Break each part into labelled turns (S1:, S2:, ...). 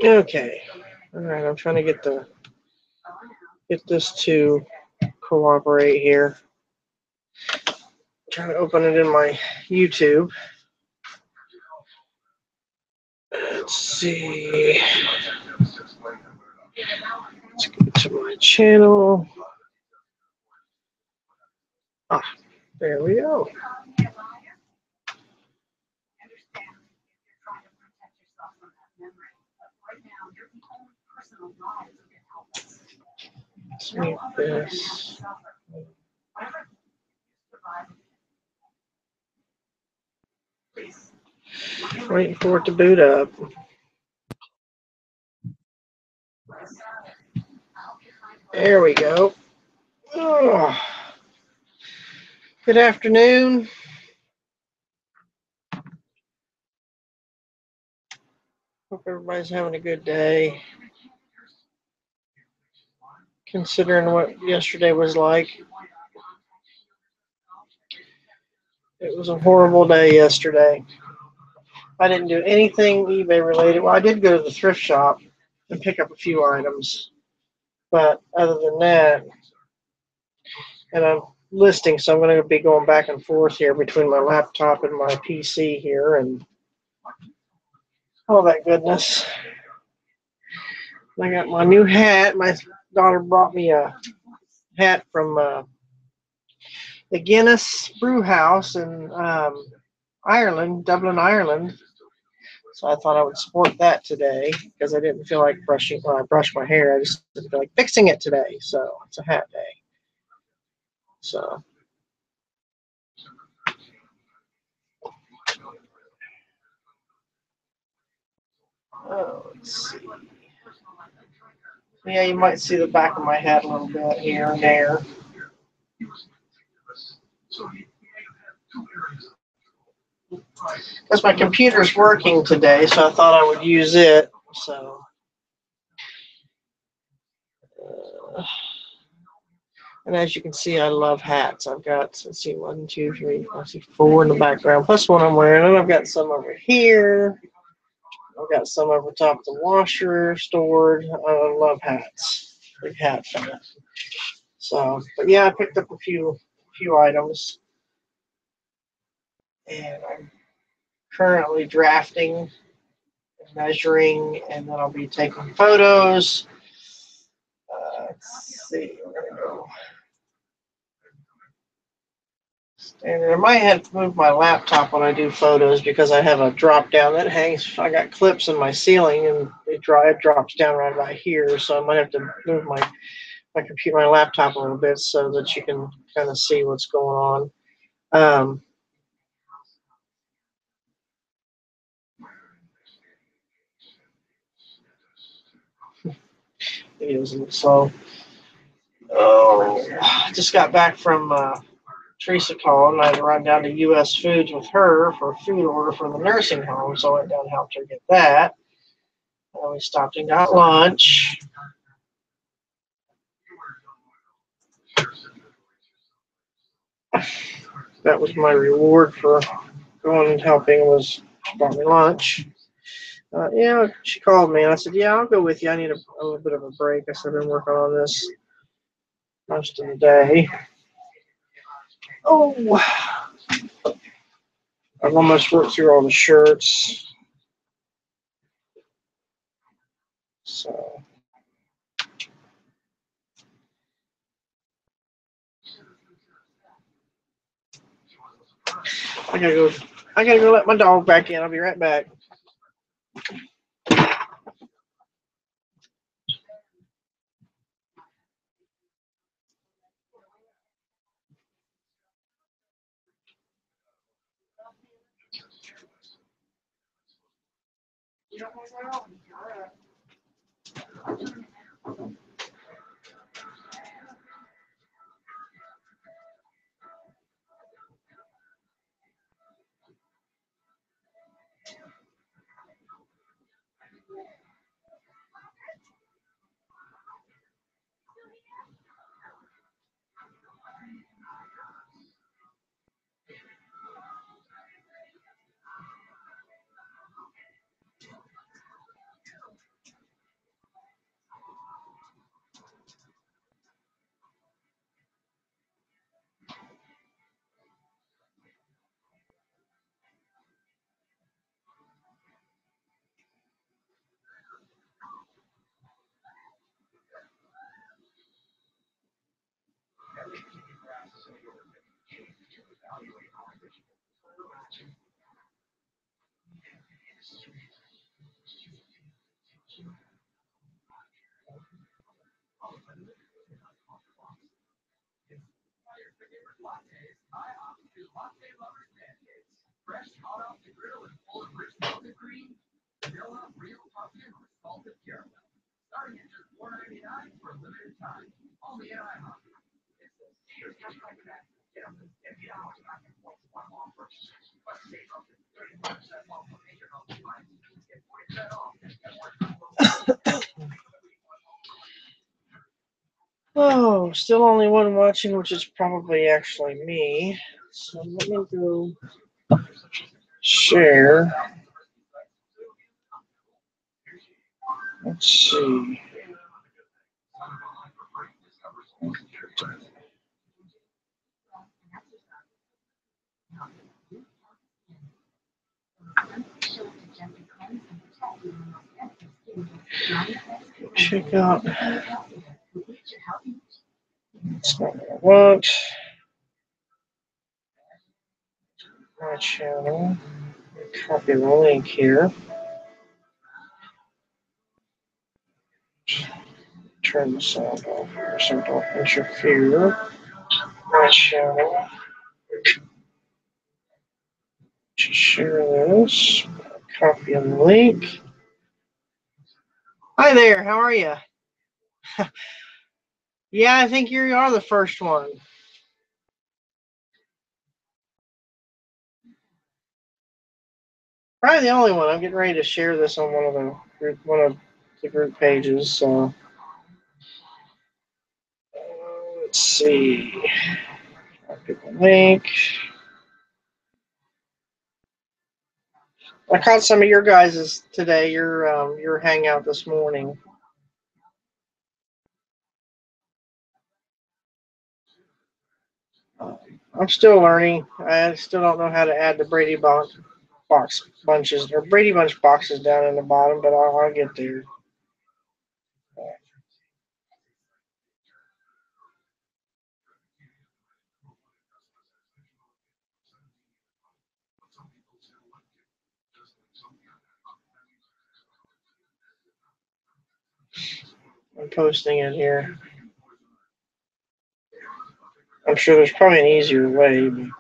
S1: Okay. All right. I'm trying to get this to cooperate here. Trying to open it in my YouTube. Let's see. Let's go to my channel. Ah, there we go. Let's make this. Waiting for it to boot up. There we go. Oh, good afternoon. Hope everybody's having a good day. Considering what yesterday was like. It was a horrible day yesterday. I didn't do anything eBay related. Well, I did go to the thrift shop and pick up a few items. But other than that, and I'm listing, so I'm going to be going back and forth here between my laptop and my PC here and all that goodness. I got my new hat. My daughter brought me a hat from the Guinness Brew House in Ireland, Dublin, Ireland. So I thought I would sport that today because I didn't feel like brushing. When I brushed my hair, I just didn't feel like fixing it today. So it's a hat day. So let's see. Yeah, you might see the back of my head a little bit here and there. Because my computer's working today, so I thought I would use it. So, and as you can see, I love hats. I've got, let's see, 1, 2, 3, I see 4 in the background, plus one I'm wearing, and I've got some over here. I've got some over top of the washer stored. I love hats. Big hat fan. So, but yeah, I picked up a few items, and I'm currently drafting, measuring, and then I'll be taking photos. Let's see, we're gonna go. And I might have to move my laptop when I do photos because I have a drop down that hangs. I got clips in my ceiling and it drops down right about here. So I might have to move my computer, my laptop a little bit so that you can kind of see what's going on. It isn't. So, I just got back from Teresa called, and I had to run down to U.S. Foods with her for a food order for the nursing home. So I went down and helped her get that. And we stopped and got lunch. That was my reward for going and helping. Was she bought me lunch. Yeah, she called me, and I said, "Yeah, I'll go with you. I need a little bit of a break." I said, "I've been working on this most of the day." Oh, I've almost worked through all the shirts. So I gotta go. I gotta go let my dog back in. I'll be right back. Oh, still only one watching, which is probably actually me. So let me go share. Let's see. Check out. It's not what I want. My channel. Copy the link here. Turn the sound off here so it don't interfere. My channel. Just share this. Copy the link. Hi there, how are you? Yeah, I think you are the first one. Probably the only one. I'm getting ready to share this on one of the group pages. So let's see. Copy the link. I caught some of your guys' today. Your hangout this morning. I'm still learning. I still don't know how to add the Brady box bunches or Brady Bunch boxes down in the bottom, but I'll get there. I'm posting it here. I'm sure there's probably an easier way. But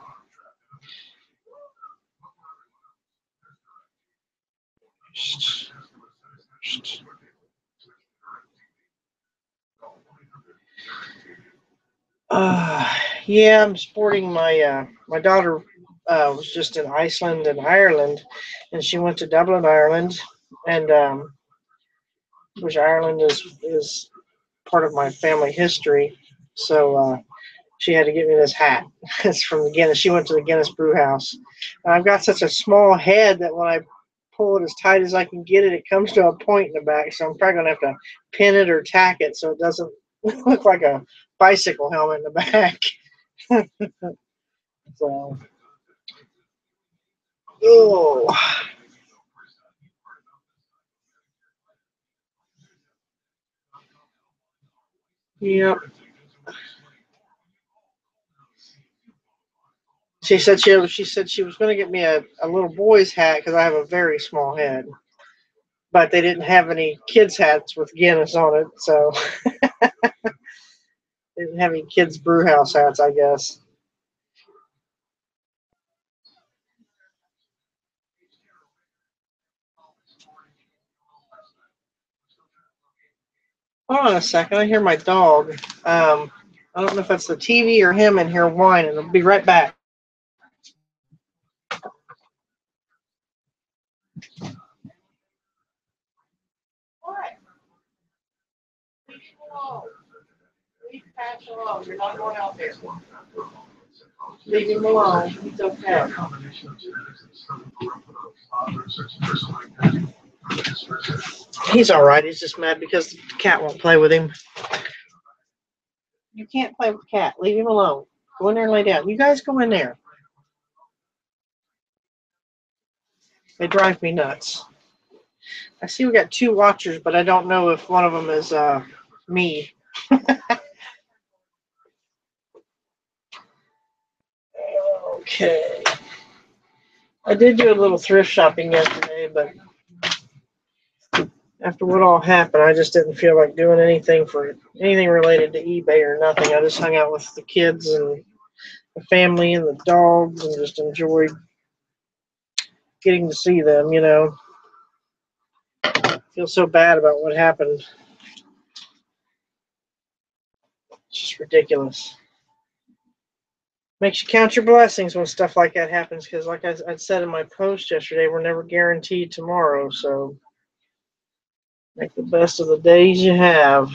S1: yeah, I'm sporting my daughter was just in Iceland and Ireland, and she went to Dublin, Ireland, and which Ireland is part of my family history. So she had to get me this hat. It's from the Guinness. She went to the Guinness Brew House. And I've got such a small head that when I pull it as tight as I can get it, it comes to a point in the back. So I'm probably gonna have to pin it or tack it so it doesn't look like a bicycle helmet in the back. So, oh, yep. She said she was going to get me a little boy's hat because I have a very small head, but they didn't have any kids hats with Guinness on it, so they didn't have any kids brew house hats, I guess. Hold on a second, I hear my dog. I don't know if that's the TV or him in here whining. I'll be right back. What? Leave him alone. Leave Patch alone. You're not going out there. Leave him alone. He's okay. He's all right. He's just mad because the cat won't play with him. You can't play with the cat. Leave him alone. Go in there and lay down. You guys go in there. They drive me nuts. I see we got two watchers, but I don't know if one of them is me. Okay. I did do a little thrift shopping yesterday, but after what all happened, I just didn't feel like doing anything related to eBay or nothing. I just hung out with the kids and the family and the dogs and just enjoyed getting to see them, I feel so bad about what happened It's just ridiculous. Makes you count your blessings when stuff like that happens, because like I said in my post yesterday, we're never guaranteed tomorrow, so make the best of the days you have.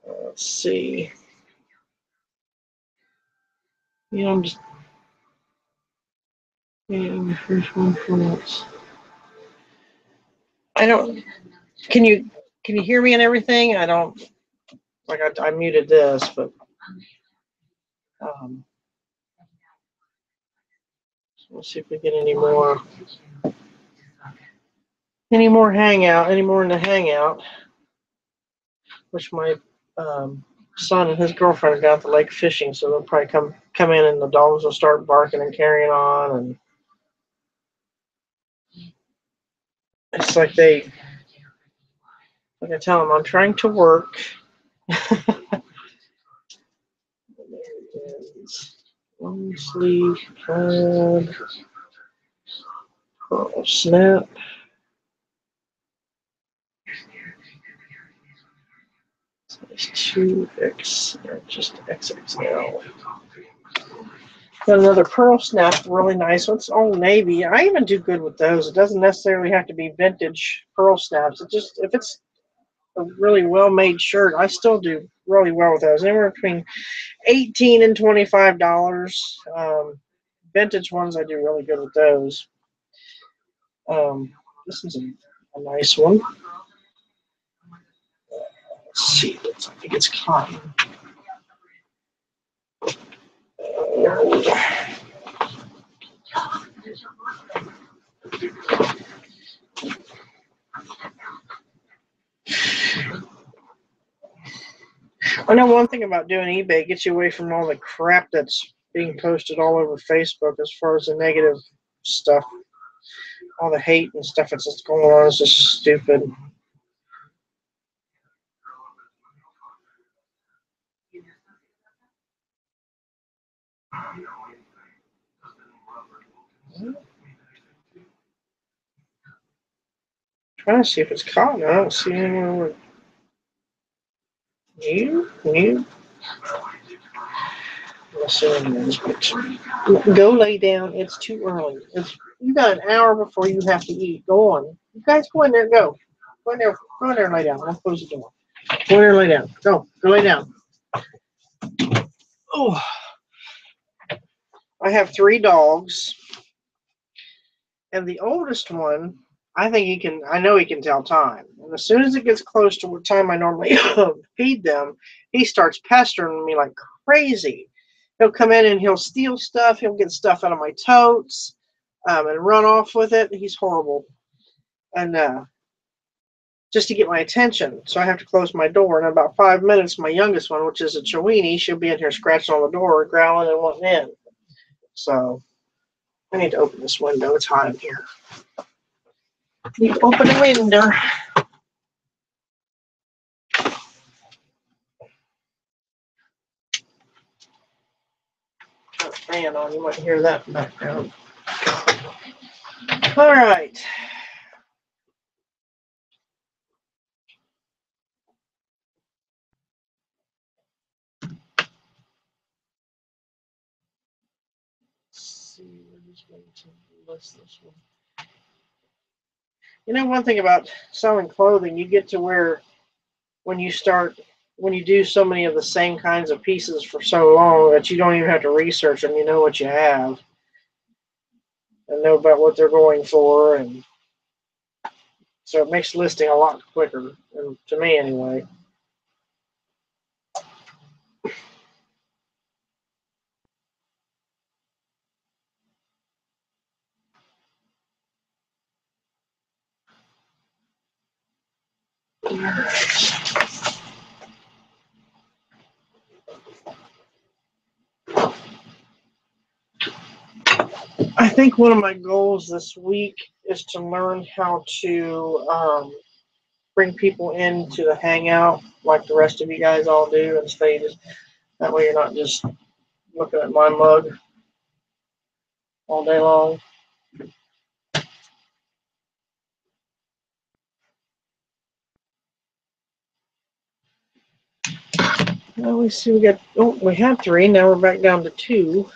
S1: Let's see. You know, I'm just the first one for us. I don't. Can you hear me and everything? I don't. Like I muted this, but um, we'll see if we get any more Hangout, any more in the Hangout. Which my son and his girlfriend are down at the lake fishing, so they'll probably come in and the dogs will start barking and carrying on, and it's like I tell them I'm trying to work. Long sleeve plaid, pearl snap. Size 2X, or just XXL. Got another pearl snap, really nice one. It's Old Navy. I even do good with those. It doesn't necessarily have to be vintage pearl snaps. It just, if it's a really well-made shirt, I still do really well with those. Anywhere between $18 and $25. Vintage ones, I do really good with those. This is a nice one. Let's see. I think it's cotton. I know one thing about doing eBay, it gets you away from all the crap that's being posted all over Facebook as far as the negative stuff. All the hate and stuff that's just going on is just stupid. Trying to see if it's cotton. I don't see anywhere where. New. Go lay down. It's too early. You got an hour before you have to eat. Go on. You guys go in there. Go. Go in there. Go in there and lay down. I'll close the door. Go in there and lay down. Go. Go lay down. Oh. I have 3 dogs. And the oldest one, I know he can tell time. And as soon as it gets close to what time I normally feed them, he starts pestering me like crazy. He'll come in and he'll steal stuff. He'll get stuff out of my totes and run off with it. He's horrible. And just to get my attention. So I have to close my door. And in about 5 minutes, my youngest one, which is a Chiweenie, she'll be in here scratching on the door, growling and wanting in. So I need to open this window. It's hot in here. You open the window. Turn the fan on. You might hear that in the background. All right. Let's see. We're just going to list this one. You know, one thing about selling clothing, you get to where when you do so many of the same kinds of pieces for so long that you don't even have to research them. You know what you have and know about what they're going for, and so it makes listing a lot quicker, to me anyway. All right. I think one of my goals this week is to learn how to bring people into the Hangout like the rest of you guys all do, and that way you're not just looking at my mug all day long. Now we see we got, oh, we had 3. Now we're back down to 2.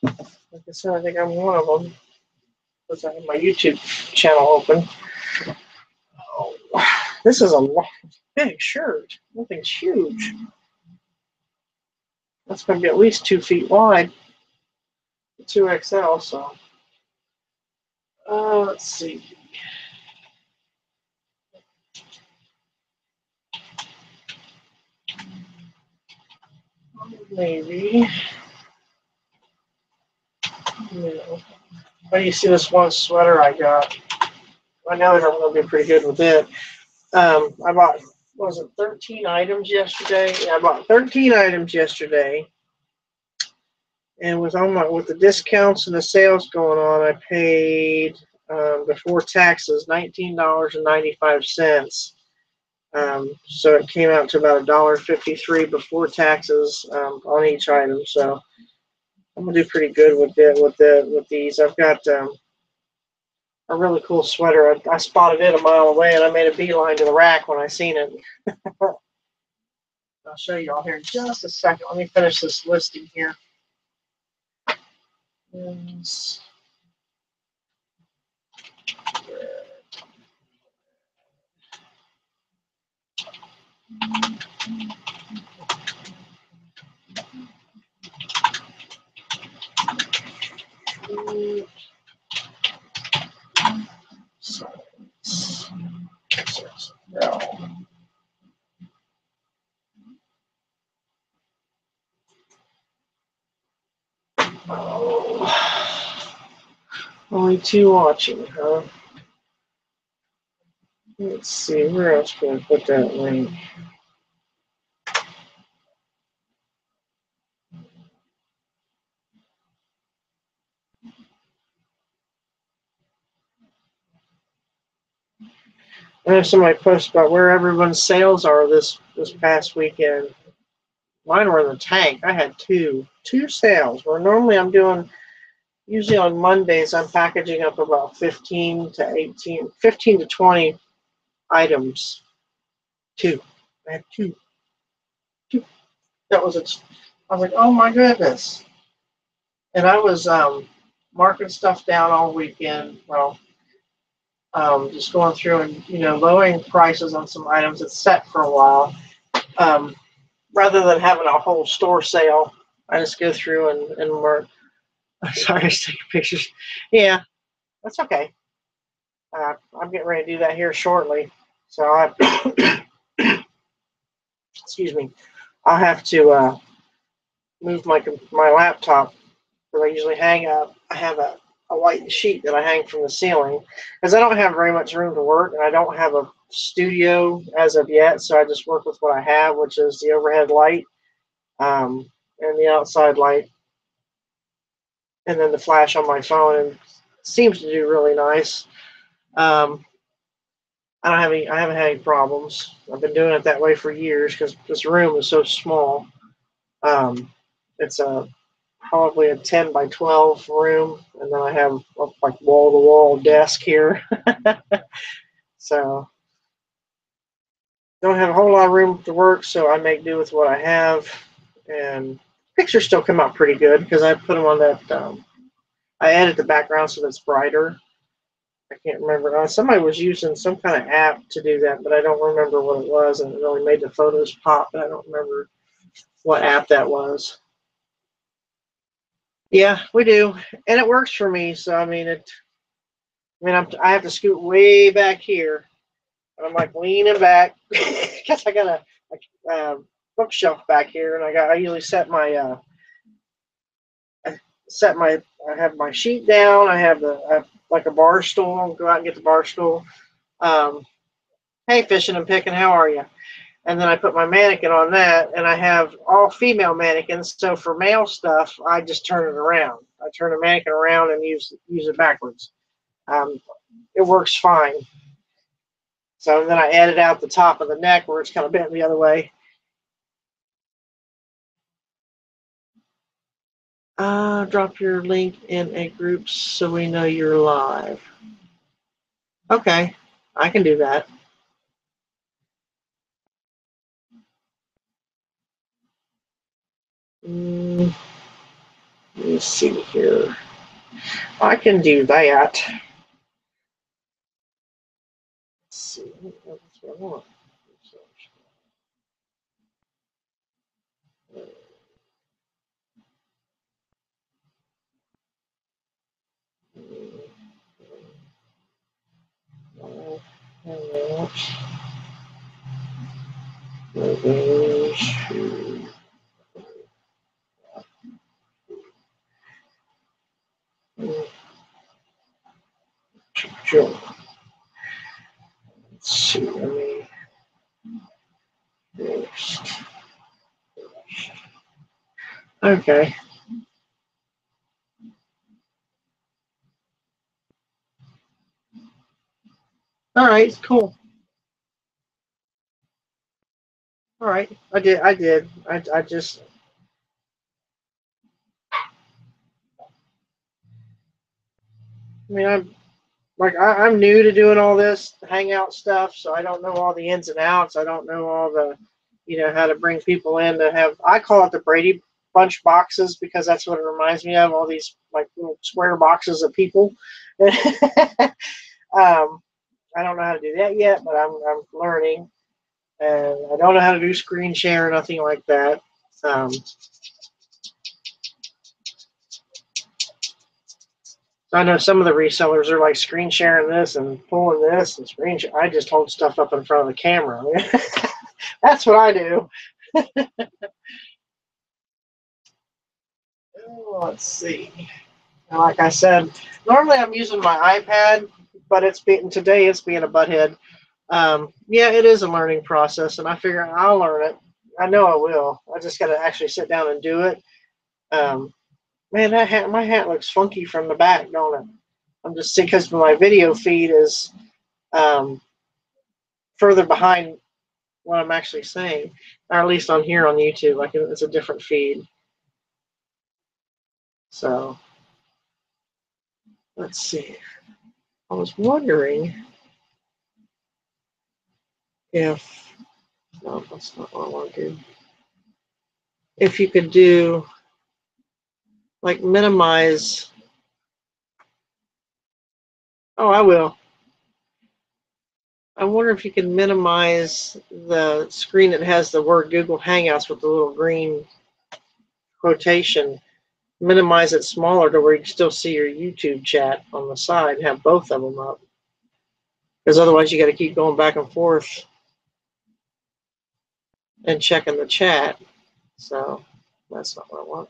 S1: Like I said, I think I'm one of them. Because I have my YouTube channel open. Oh, this is a big shirt. Nothing's huge. That's going to be at least 2 feet wide. 2XL, so. Let's see. Maybe. No. But you see this one sweater I got. I know I'm going to be pretty good with it. I bought, was it 13 items yesterday? Yeah, I bought 13 items yesterday. And with the discounts and the sales going on, I paid before taxes $19.95. So it came out to about $1.53 before taxes on each item. So I'm gonna do pretty good with these. I've got a really cool sweater. I spotted it a mile away, and I made a beeline to the rack when I seen it. I'll show you all here in just a second. Let me finish this listing here. Yes. Oh. Only 2 watching, huh? Let's see, where else can I put that link? I have somebody post about where everyone's sales are this past weekend. Mine were in the tank. I had two sales. Where normally I'm doing, usually on Mondays, I'm packaging up about 15 to 20 items. 2. I had two. That was it. I was like, oh my goodness. And I was marking stuff down all weekend. Well, just going through and lowering prices on some items that's set for a while. Rather than having a whole store sale, I just go through and work. Sorry, I was taking pictures. Yeah, that's okay. I'm getting ready to do that here shortly. So excuse me, I'll have to move my laptop because I usually hang up. I have a white sheet that I hang from the ceiling because I don't have very much room to work and I don't have a studio as of yet. So I just work with what I have, which is the overhead light and the outside light, and then the flash on my phone, and it seems to do really nice. I haven't had any problems. I've been doing it that way for years because this room is so small. It's probably a 10 by 12 room, and then I have a like wall to wall desk here. So don't have a whole lot of room to work, so I make do with what I have, and pictures still come out pretty good because I put them on that. I added the background so that's brighter. I can't remember. Somebody was using some kind of app to do that, but I don't remember what it was, and it really made the photos pop, but I don't remember what app that was. Yeah, we do, and it works for me. So I mean, I have to scoot way back here, and I'm like leaning back because I got a bookshelf back here, and I usually I have my sheet down. I have like a bar stool. I'll go out and get the bar stool. Hey, fishing and picking, how are you? And then I put my mannequin on that, and I have all female mannequins. So for male stuff, I just turn it around. I turn the mannequin around and use it backwards. It works fine. So then I added out the top of the neck where it's kind of bent the other way. Drop your link in a group so we know you're live. Okay, I can do that. Let me see here. I can do that. Let's see. That's what I want. Let's see. Let me first. Okay. All right. Cool. All right. I did. I did. I just. I mean, I'm new to doing all this Hangout stuff, so I don't know all the ins and outs. I don't know all the, how to bring people in to have. I call it the Brady Bunch boxes because that's what it reminds me of. All these like little square boxes of people. I don't know how to do that yet, but I'm learning, and I don't know how to do screen share or nothing like that. Um, I know some of the resellers are like screen sharing this and pulling this and screen share. I just hold stuff up in front of the camera. That's what I do. Let's see. And like I said, normally I'm using my iPad, but today it's being a butthead. Yeah, it is a learning process, and I figure I'll learn it. I know I will. I just got to actually sit down and do it. Um, Man, my hat looks funky from the back, don't it? I'm just seeing because my video feed is um, further behind what I'm actually saying, or at least on here on YouTube. Like it's a different feed. So let's see. I was wondering if no, that's not what I want to do. If you could do like minimize. Oh, I will. I wonder if you can minimize the screen that has the word Google Hangouts with the little green quotation. Minimize it smaller to where you can still see your YouTube chat on the side and have both of them up. Because otherwise you got to keep going back and forth and checking the chat. So that's not what I want.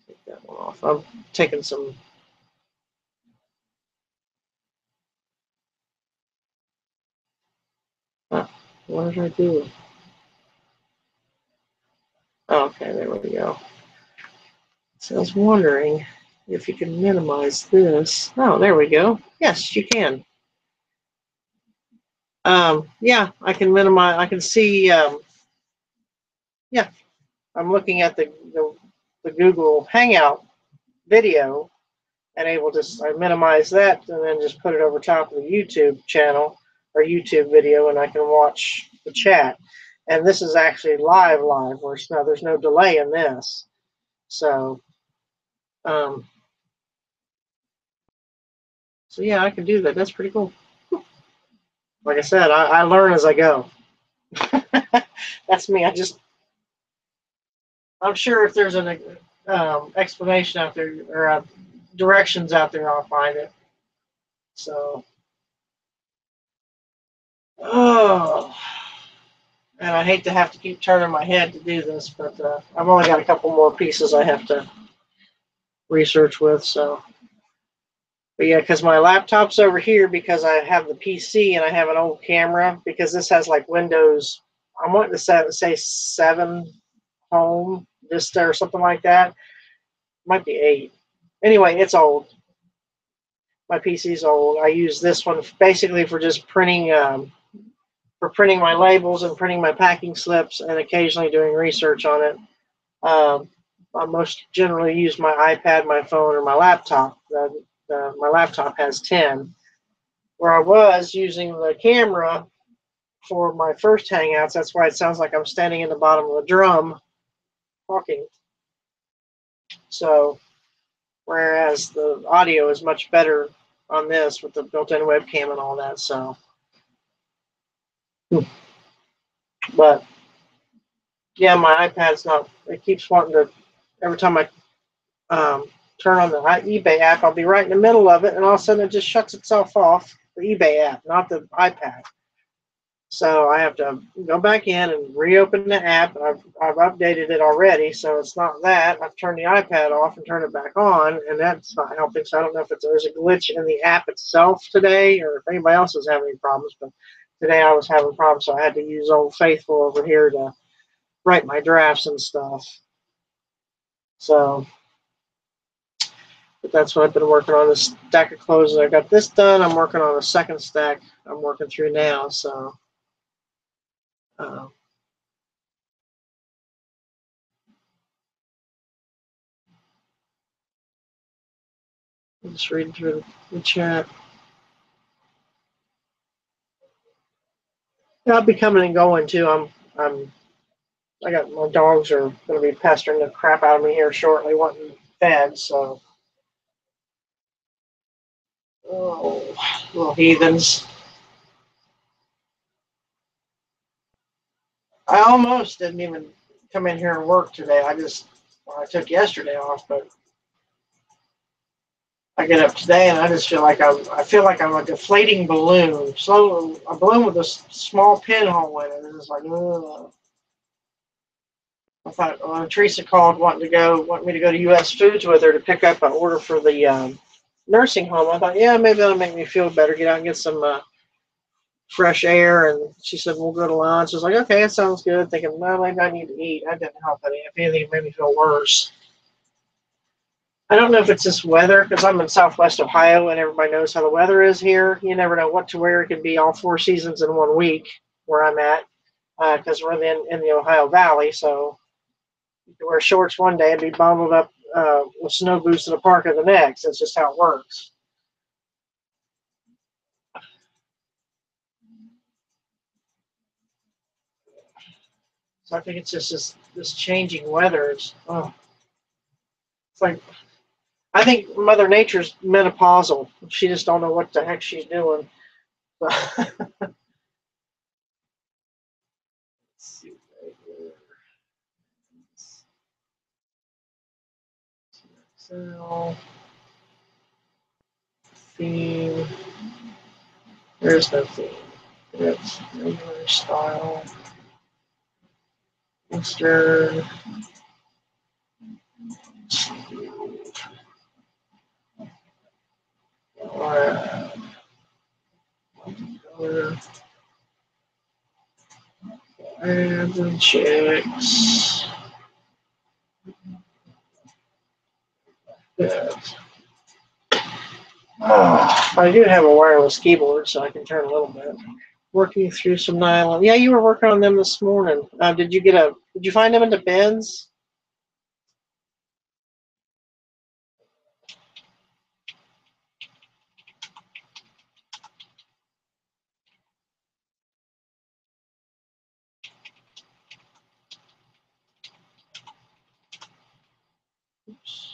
S1: Take that one off. I'm taking some. What did I do? Oh, okay, there we go. So I was wondering if you can minimize this. Oh, there we go. Yes, you can. Yeah, I can minimize. I can see. Yeah, I'm looking at the Google Hangout video and able to minimize that and then just put it over top of the YouTube channel or YouTube video, and I can watch the chat. And this is actually live, where there's no delay in this. So, um, so yeah, I can do that. That's pretty cool. Like I said, I learn as I go. That's me. I'm sure if there's an explanation out there or directions out there, I'll find it. So, oh, and I hate to have to keep turning my head to do this, but I've only got a couple more pieces I have to research with. So, but yeah, because my laptop's over here because I have the PC and I have an old camera because this has like Windows. I want to say 7 Home Vista or something like that. Might be 8. Anyway, it's old. My PC's old. I use this one basically for just printing my labels and printing my packing slips and occasionally doing research on it. I most generally use my iPad, my phone, or my laptop. My laptop has 10. Where I was using the camera for my first Hangouts. That's why it sounds like I'm standing in the bottom of a drum talking. So, whereas the audio is much better on this with the built-in webcam and all that. So, but yeah, my iPad's not. It keeps wanting to. Every time I turn on the eBay app, I'll be right in the middle of it, and all of a sudden it just shuts itself off. The eBay app, not the iPad. So I have to go back in and reopen the app. I've updated it already, so it's not that. I've turned the iPad off and turned it back on, and that's not helping. So I don't know if there's a glitch in the app itself today, or if anybody else is having any problems. But today I was having problems, so I had to use Old Faithful over here to write my drafts and stuff. So, but that's what I've been working on, this stack of clothes. I got this done. I'm working on a second stack I'm working through now. So. I'm just reading through the chat. Yeah, I'll be coming and going too. I got my dogs are going to be pestering the crap out of me here shortly, wanting fed. So, oh, little heathens. I almost didn't even come in here and work today. I took yesterday off, but I get up today and I just feel like I feel like I'm a deflating balloon. So a balloon with a small pinhole in it. It's just like, ugh. I thought Teresa called want me to go to U.S. Foods with her to pick up an order for the nursing home. I thought, yeah, maybe that'll make me feel better. Get out and get some fresh air. And she said, we'll go to lunch. I was like, okay, that sounds good. Thinking, no, maybe I need to eat. I didn't help any. If anything, it made me feel worse. I don't know if it's this weather, because I'm in Southwest Ohio and everybody knows how the weather is here. You never know what to wear. It could be all 4 seasons in 1 week where I'm at, because we're in the Ohio Valley. So you can wear shorts one day and be bundled up with snow boots in the park the next. That's just how it works. So I think it's just this changing weather. It's like, I think Mother Nature's menopausal. She just don't know what the heck she's doing. Let's see right here. So, theme. There's no theme. It's regular style. Mr. And checks. Yeah. I do have a wireless keyboard, so I can turn a little bit. Working through some nylon. Yeah, you were working on them this morning. Did you find them in the bins? Oops.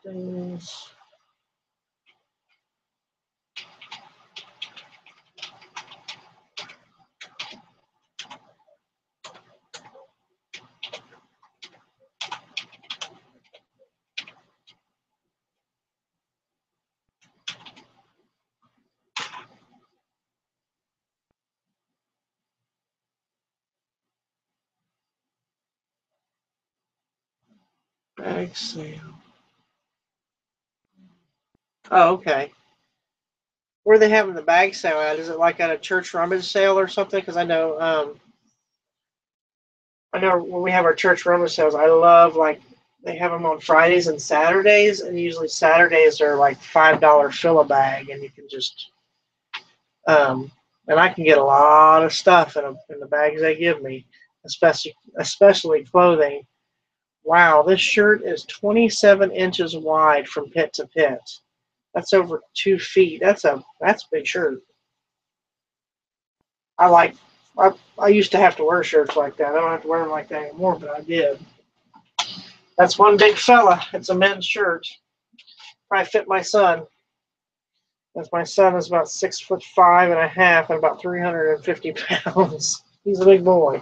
S1: Things. Bag sale. Oh, okay. Where are they having the bag sale at? Is it like at a church rummage sale or something? Because I know when we have our church rummage sales, I love, like, they have them on Fridays and Saturdays, and usually Saturdays are like $5 fill a bag, and you can just and I can get a lot of stuff in the bags they give me, especially clothing. Wow, this shirt is 27 inches wide from pit to pit. That's over 2 feet. That's a big shirt. I like. I used to have to wear shirts like that. I don't have to wear them like that anymore, but I did. That's one big fella. It's a men's shirt. Probably fit my son. As my son is about 6'5" and a half and about 350 pounds. He's a big boy.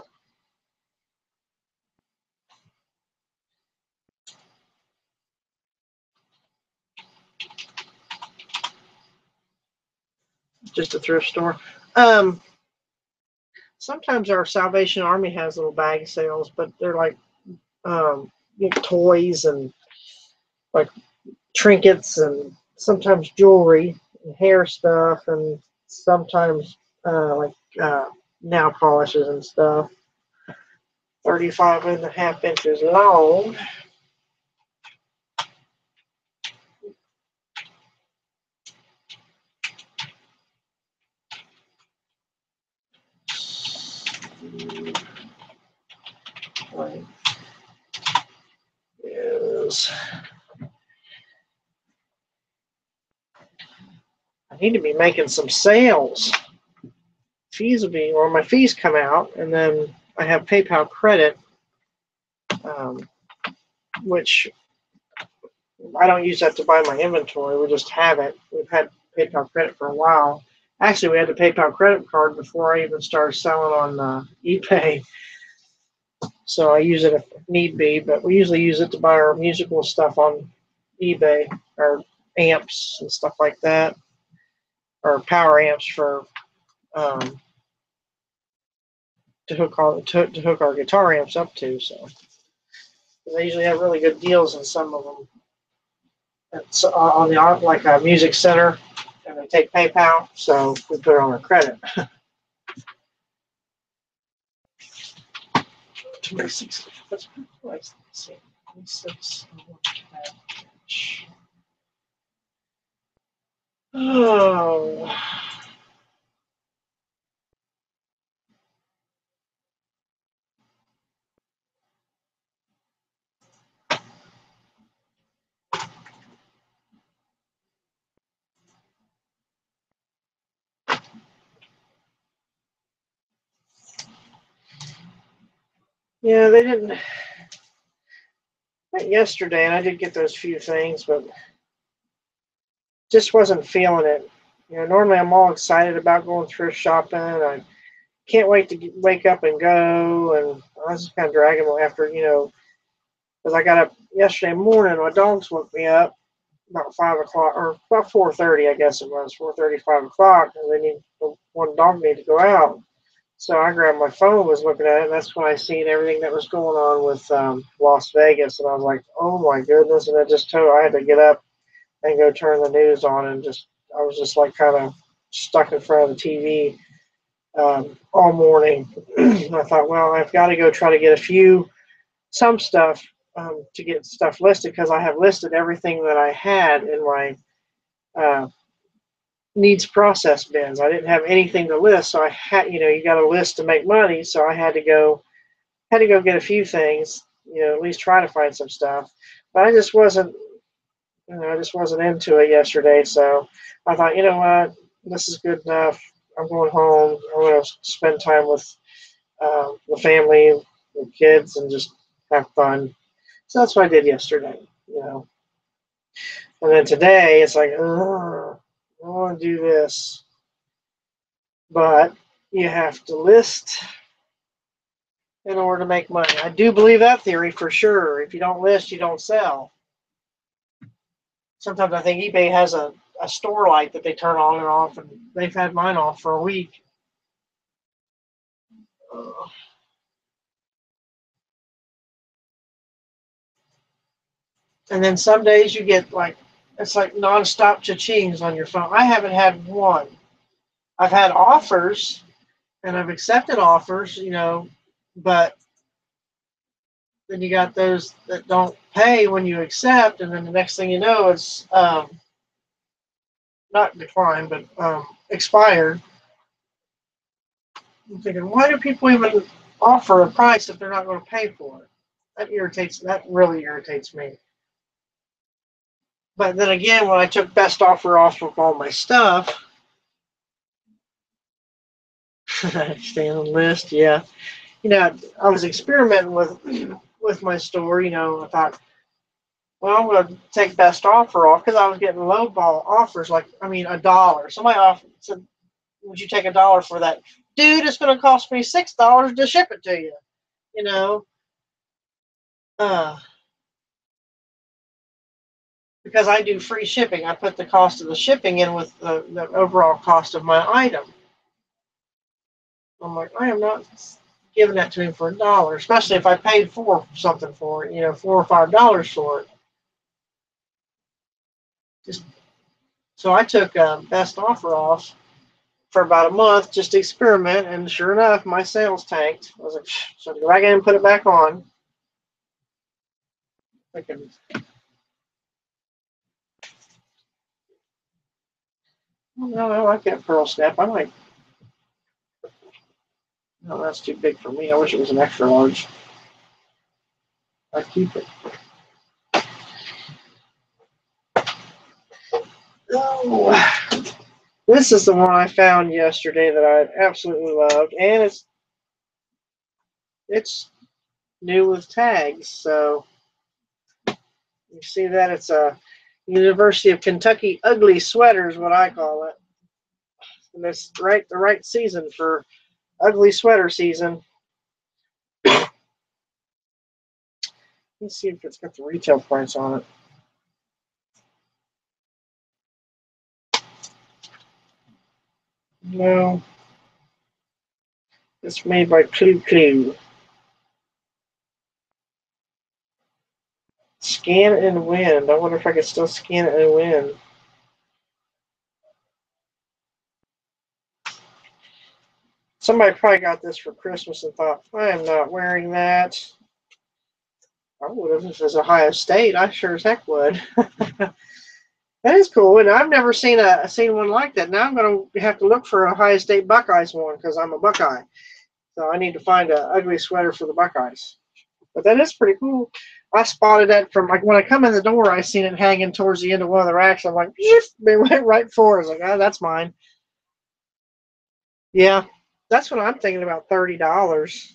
S1: Just a thrift store. Um, Sometimes our Salvation Army has little bag sales, but they're like toys and like trinkets and sometimes jewelry and hair stuff and sometimes like nail polishes and stuff. 35.5 inches long. Is I need to be making some sales. My fees come out, and then I have PayPal credit, um, which I don't use that to buy my inventory. We just have it. We've had PayPal credit for a while. Actually, we had the PayPal credit card before I even started selling on eBay. So I use it if need be, but we usually use it to buy our musical stuff on eBay, our amps and stuff like that, or power amps for um, to hook our guitar amps up to. So they usually have really good deals in some of them. It's on the like a music center, and they take PayPal, so we put it on our credit. 26. Let's see. 26. Oh. Yeah, they didn't. Yesterday, and I did get those few things, but just wasn't feeling it. Normally I'm all excited about going thrift shopping. I can't wait to wake up and go, and I was just kind of dragging after, because I got up yesterday morning. My dogs woke me up about 5 o'clock, or about 4:30, I guess it was 4:30, 5 o'clock, and one dog needed to go out. So I grabbed my phone, was looking at it, and that's when I seen everything that was going on with Las Vegas, and I was like, oh my goodness! And I had to get up and go turn the news on, and I was just like kind of stuck in front of the TV all morning. I thought, well, I've got to go try to get some stuff to get stuff listed, because I have listed everything that I had in my uh, needs process bins. I didn't have anything to list, so I had, you got to list to make money. So I had to go get a few things, at least try to find some stuff. But I just wasn't into it yesterday. So I thought, you know what, this is good enough. I'm going home. I'm going to spend time with the family, the kids, and just have fun. So that's what I did yesterday. And then today it's like, I want to do this, but you have to list in order to make money. I do believe that theory for sure. If you don't list, you don't sell. Sometimes I think eBay has a store light that they turn on and off, and they've had mine off for a week. And then some days you get it's like nonstop cha-chings on your phone. I haven't had one. I've had offers and I've accepted offers, but then you got those that don't pay when you accept, and then the next thing you know, it's not declined, but expired. I'm thinking, why do people even offer a price if they're not going to pay for it? That really irritates me. But then again, when I took best offer off of all my stuff, stay on the list, yeah. I was experimenting with my store. I thought, well, I'm going to take best offer off because I was getting low ball offers, like, I mean, $1. Somebody said, would you take $1 for that? Dude, it's going to cost me $6 to ship it to you. You know, uh, because I do free shipping. I put the cost of the shipping in with the overall cost of my item. I'm like, I am not giving that to him for $1, especially if I paid for something for it, $4 or $5 for it. Just so I took best offer off for about a month just to experiment, and sure enough, my sales tanked. I was like, so to go back in and put it back on. Thinking, no, I like that pearl snap. I like. No, that's too big for me. I wish it was an extra large. I keep it. Oh, this is the one I found yesterday that I absolutely loved, and it's new with tags. So you see that it's a University of Kentucky ugly sweater is what I call it, and it's the right season for ugly sweater season. Let's see if it's got the retail price on it. No, it's made by Clue Clue. Scan and Win. I wonder if I could still scan it and win. Somebody probably got this for Christmas and thought, I am not wearing that. I would have if it was Ohio State. I sure as heck would. That is cool, and I've never seen one like that. Now I'm going to have to look for a Ohio State Buckeyes one because I'm a Buckeye. So I need to find an ugly sweater for the Buckeyes. But that is pretty cool. I spotted that from, like, when I come in the door, I seen it hanging towards the end of one of the racks. I'm like, they went right for it. I was like, oh, that's mine. Yeah, that's what I'm thinking about, $30.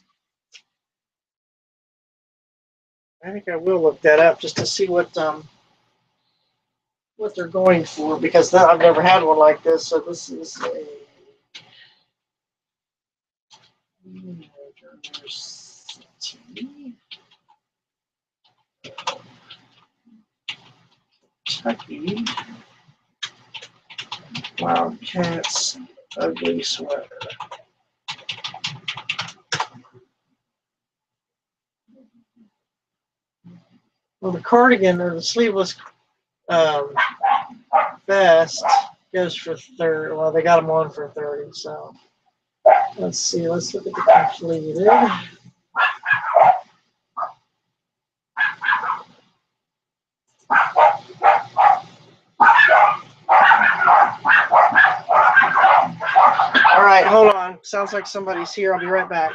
S1: I think I will look that up just to see what they're going for because I've never had one like this. So this is a Kentucky Wildcats ugly sweater. Well, the cardigan or the sleeveless um, vest goes for 30. Well, they got them on for 30. So let's see. Let's look at the completed. All right, hold on. Sounds like somebody's here. I'll be right back.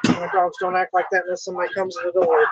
S1: My dogs don't act like that unless somebody comes in the door.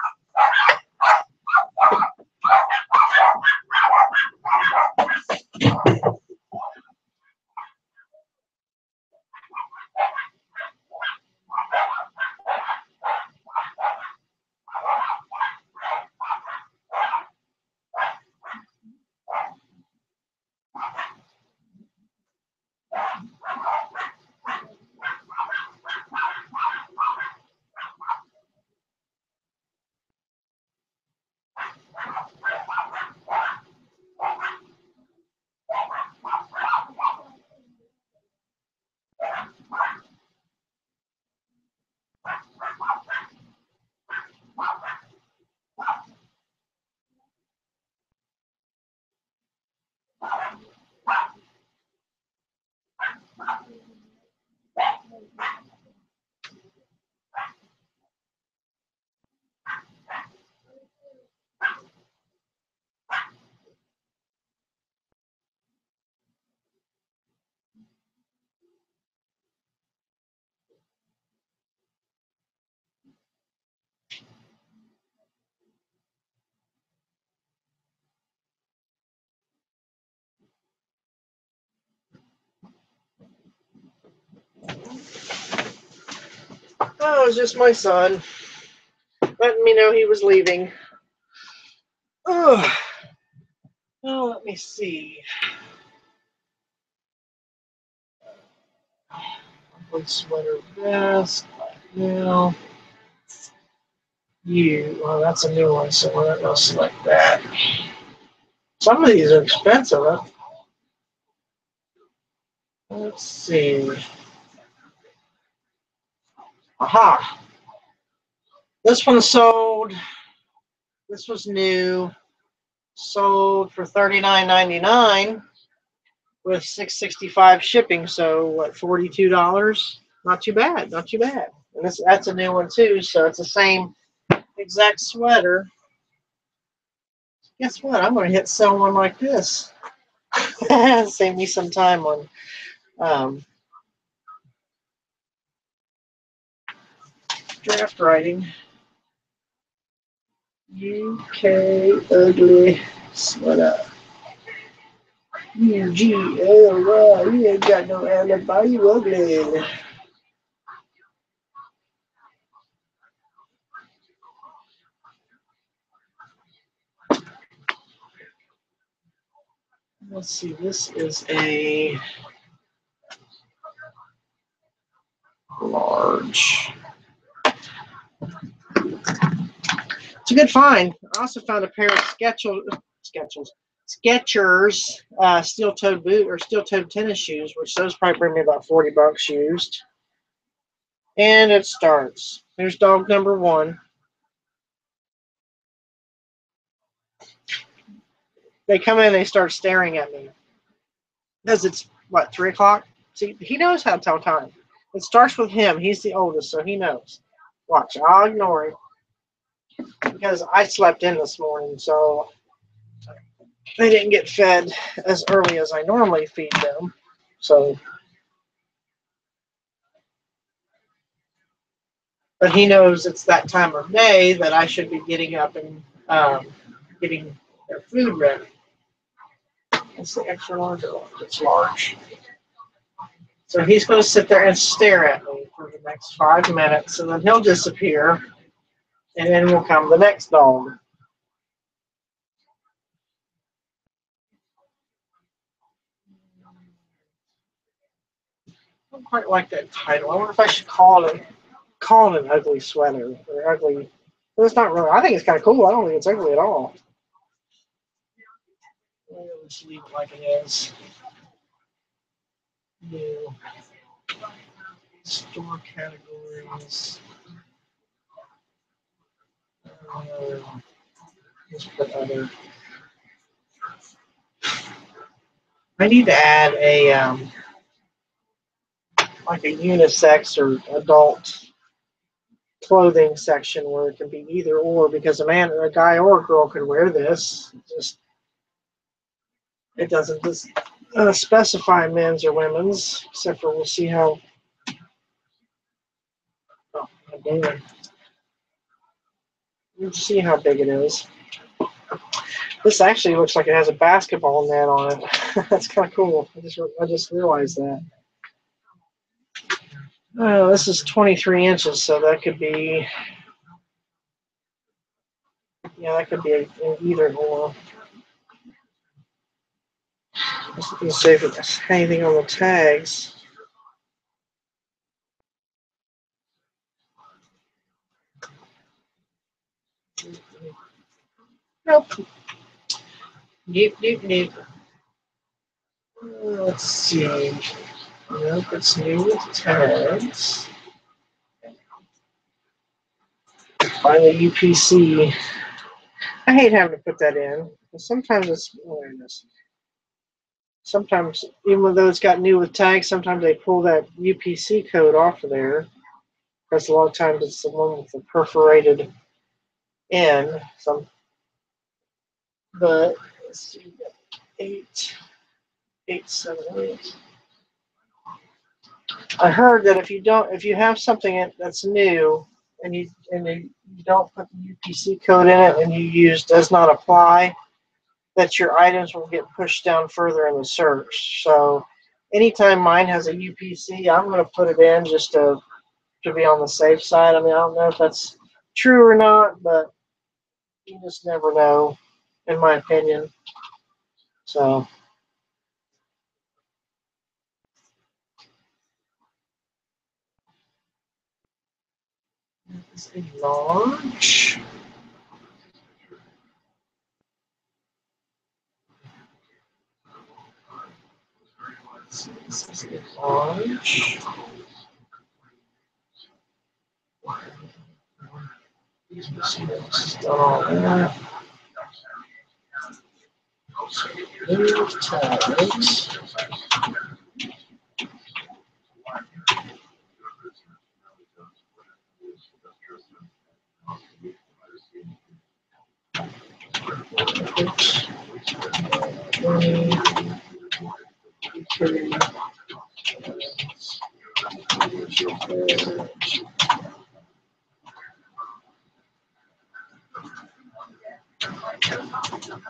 S1: Oh, it was just my son letting me know he was leaving. Oh, well, let me see. One sweater vest. Now, well, that's a new one, so we're not going to select that. Some of these are expensive. Huh? Let's see. Aha! This one sold. This was new. Sold for $39.99 with $6.65 shipping. So what? $42. Not too bad. Not too bad. And that's a new one too. So it's the same exact sweater. Guess what? I'm going to hit sell one like this. Save me some time on draft writing. UK ugly sweater. UGLY. You ain't got no alibi. You ugly. Let's see. This is a large. It's a good find. I also found a pair of Skechers steel-toed boot or steel-toed tennis shoes, which those probably bring me about $40 used. And it starts. Here's dog number one. They come in and they start staring at me. Because it's, what, 3 o'clock? See, he knows how to tell time. It starts with him. He's the oldest, so he knows. Watch, I'll ignore him. Because I slept in this morning, so they didn't get fed as early as I normally feed them. So, but he knows it's that time of day that I should be getting up and getting their food ready. It's the extra large one. It's large. So he's going to sit there and stare at me for the next 5 minutes, and then he'll disappear, and then will come the next dog. I don't quite like that title. I wonder if I should call it an ugly sweater or ugly. But it's not really. I think it's kind of cool. I don't think it's ugly at all. Let's leave it like it is. New store categories. Let's put other. I need to add a like a unisex or adult clothing section where it can be either or, because a guy or a girl could wear this. It doesn't just specify men's or women's, except for we'll see how. Oh, we'll see how big it is. This actually looks like it has a basketball net on it. That's kind of cool. I just realized that. Oh, this is 23 inches, so that could be. Yeah, that could be an either or. Let's see if it's anything on the tags. Nope. Nope. Let's see. Nope, it's new with tags. Find the UPC. I hate having to put that in. Sometimes it's awareness. Sometimes, even though it's got new with tags, sometimes they pull that UPC code off of there. Because a lot of times it's the one with the perforated end. But let's see, 878. I heard that if you have something that's new and you don't put the UPC code in it and you use does not apply, that your items will get pushed down further in the search. So anytime mine has a UPC, I'm going to put it in just to be on the safe side. I mean, I don't know if that's true or not, but you just never know, in my opinion. So. It's a large. This is a large. This is done all that. Move tags.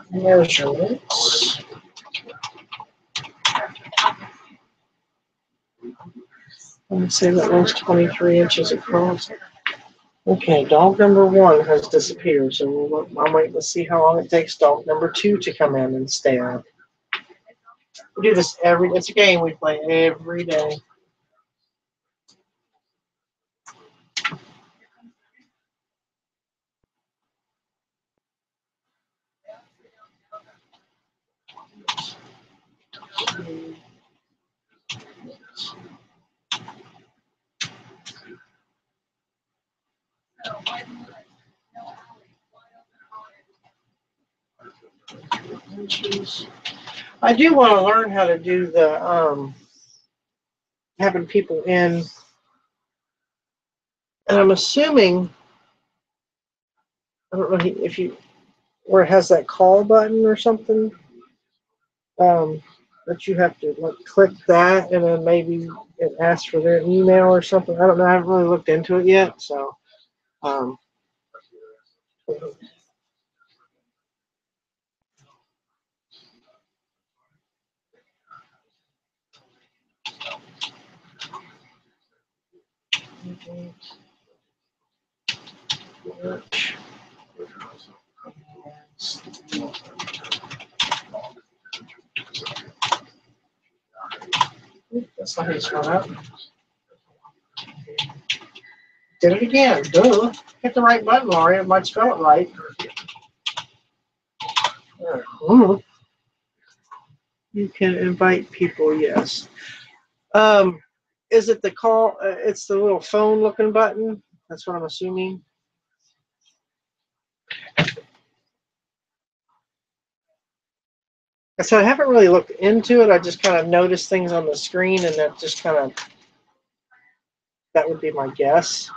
S1: Measurements. Let me say that one's 23 inches across. Okay, dog number 1 has disappeared, so I'm waiting to see how long it takes dog number 2 to come in and stay out. We do this it's a game we play every day. I do want to learn how to do the having people in, and I'm assuming, I don't know if you, where it has that call button or something, that you have to like click that and then maybe it asks for their email or something. I don't know. I haven't really looked into it yet, so. That's not how you spell that. Did it again. Duh. Hit the right button, Laurie. It might spell it right. You can invite people, yes. Is it the call? It's the little phone looking button. That's what I'm assuming. So I haven't really looked into it. I just kind of noticed things on the screen, and that just kind of, that would be my guess.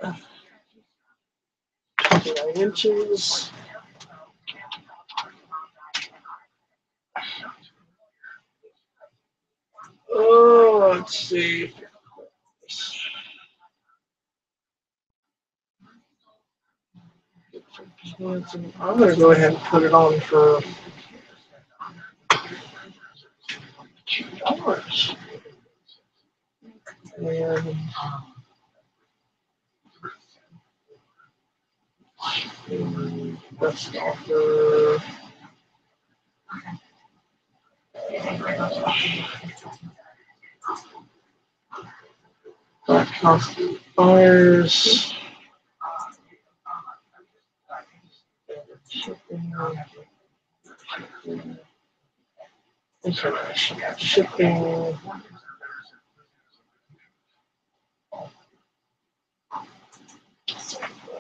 S1: Uh, 29 inches. Oh, let's see. I'm going to go ahead and put it on for $2. And best offer. Black coffee buyers. International shipping.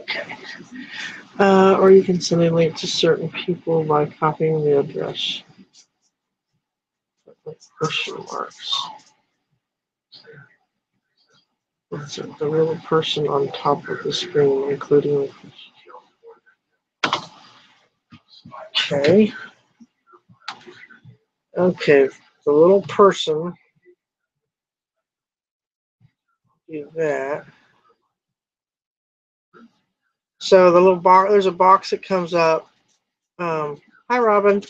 S1: Okay. Or you can send a link to certain people by copying the address. Question marks. Insert the real person on top of the screen, including. Okay. Okay, the little person. Do that. So the little box, there's a box that comes up. Hi, Robin.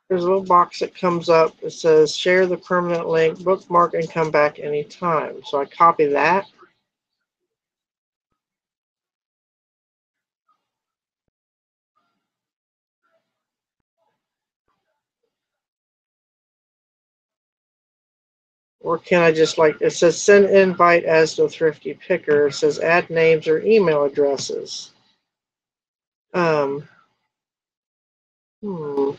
S1: There's a little box that comes up that says share the permanent link, bookmark, and come back anytime. So I copy that. Or can I just like, it says send invite as to Thrifty Picker. It says add names or email addresses. Um, hmm.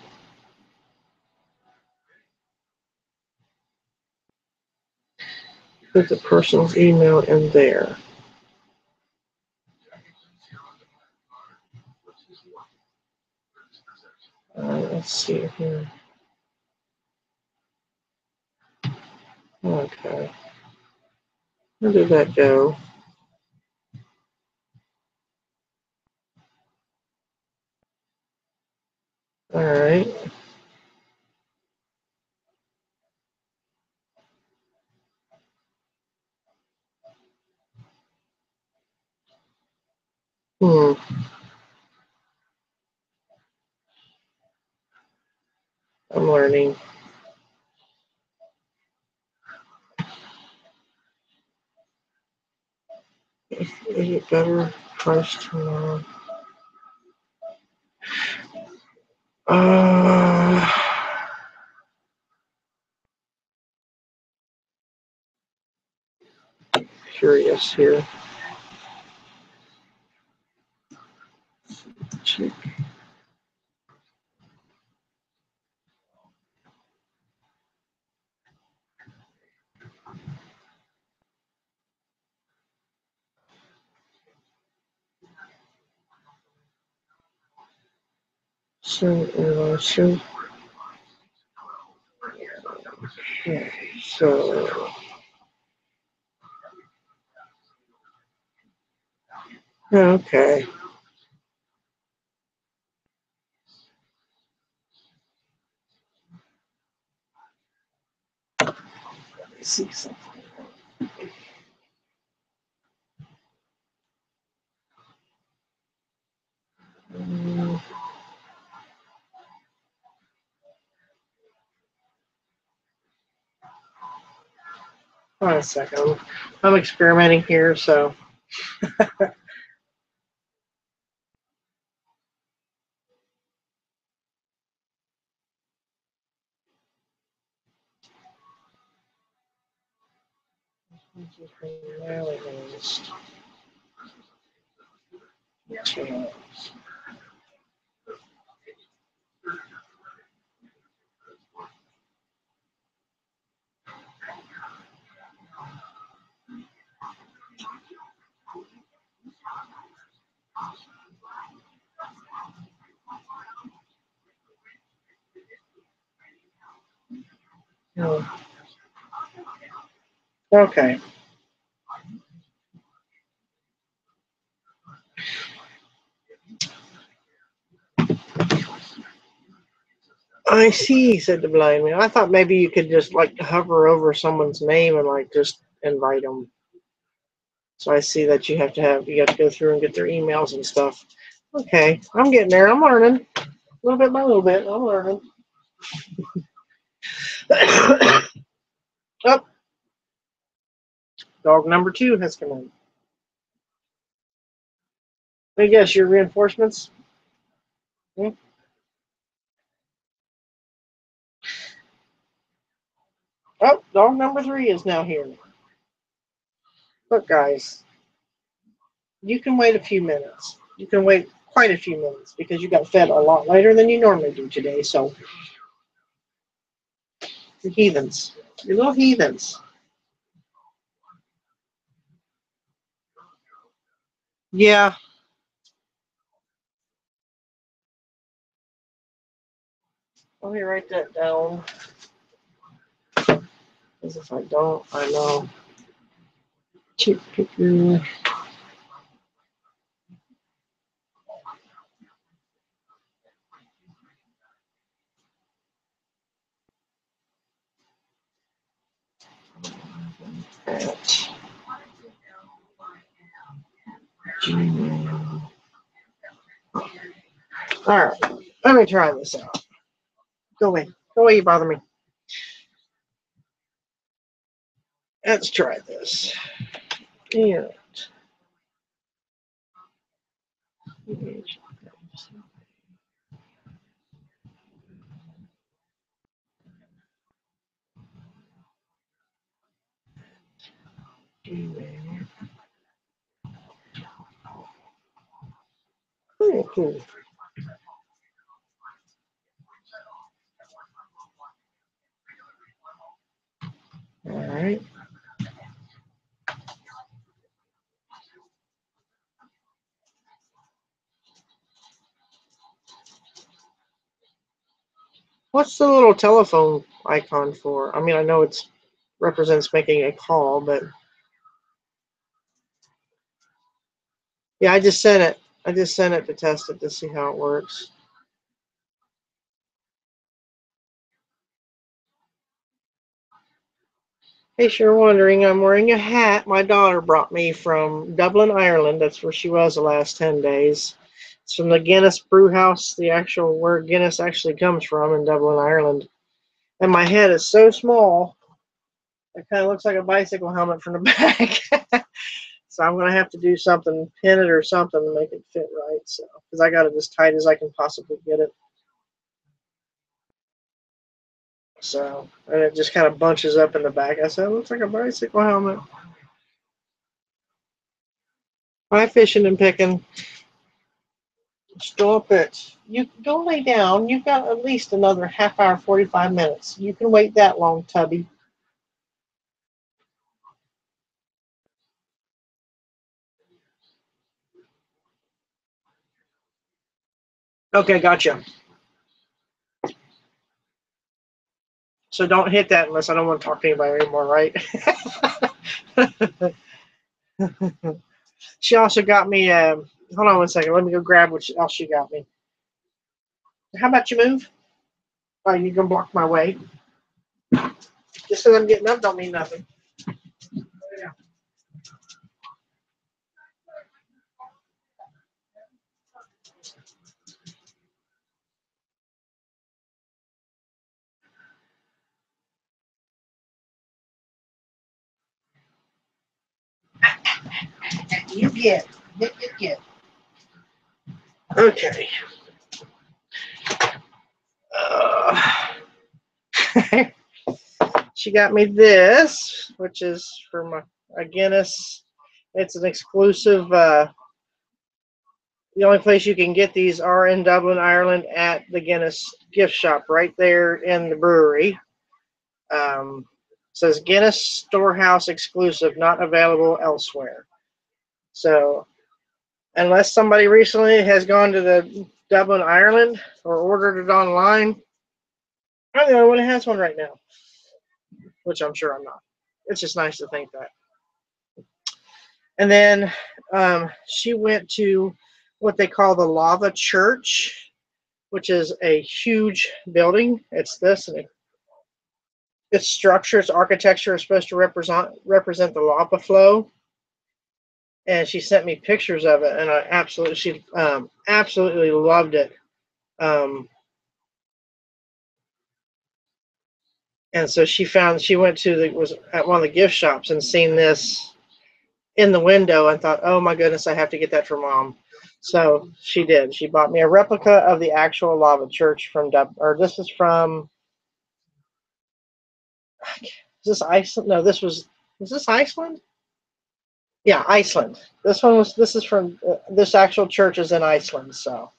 S1: Put the person's email in there. Let's see here. Okay. Where did that go? All right. I'm learning. Is it better price tomorrow? Uh, Curious here. Cheap. So, okay. So, okay. Let's see something. Hold on a second. I'm experimenting here, so. Okay. I see, said the blind man. I thought maybe you could just like hover over someone's name and like just invite them. So I see that you have to go through and get their emails and stuff. Okay, I'm getting there. I'm learning little bit by little bit. I'm learning. Oh, dog number 2 has come in. I guess your reinforcements. Hmm? Oh, dog number 3 is now here. Look, guys, you can wait a few minutes. You can wait quite a few minutes because you got fed a lot later than you normally do today. So, you're heathens. You're little heathens. Yeah. Let me write that down. Because if I don't, I know. Chip picker. At All right, let me try this out. Go away. Go away, you bother me. Let's try this. Yeah. Oh, cool. All right. What's the little telephone icon for? I mean, I know it represents making a call, but yeah, I just sent it. I just sent it to test it to see how it works. In case you're wondering, I'm wearing a hat my daughter brought me from Dublin, Ireland. That's where she was the last 10 days. It's from the Guinness Brew House, the actual where Guinness actually comes from in Dublin, Ireland. And my head is so small, it kind of looks like a bicycle helmet from the back. So I'm gonna have to do something, pin it or something to make it fit right. So because I got it as tight as I can possibly get it. So and it just kind of bunches up in the back. I said it looks like a bicycle helmet. Hi, fishing and picking. Stop it. You go lay down. You've got at least another half hour, 45 minutes. You can wait that long, Tubby. Okay, gotcha. So don't hit that unless I don't want to talk to anybody anymore, right? She also got me. Hold on one second. Let me go grab what else she got me. How about you move? Oh, you can block my way. Just because I'm getting up don't mean nothing. Yeah. You get. Okay. Uh, she got me this, which is from a Guinness. It's an exclusive. The only place you can get these are in Dublin, Ireland, at the Guinness gift shop right there in the brewery. Says Guinness Storehouse exclusive, not available elsewhere. So unless somebody recently has gone to the Dublin, Ireland, or ordered it online, I'm the only one that has one right now, which I'm sure I'm not. It's just nice to think that. And then she went to what they call the Lava Church, which is a huge building. It's this, and its structure, its architecture is supposed to represent the lava flow. And she sent me pictures of it, and she absolutely loved it. Um, and so she went to was at one of the gift shops and seen this in the window and thought, oh my goodness, I have to get that for mom. So she did. She bought me a replica of the actual lava church from or this is from, is this Iceland? No, was this Iceland? Yeah, Iceland. This is from, this actual church is in Iceland. So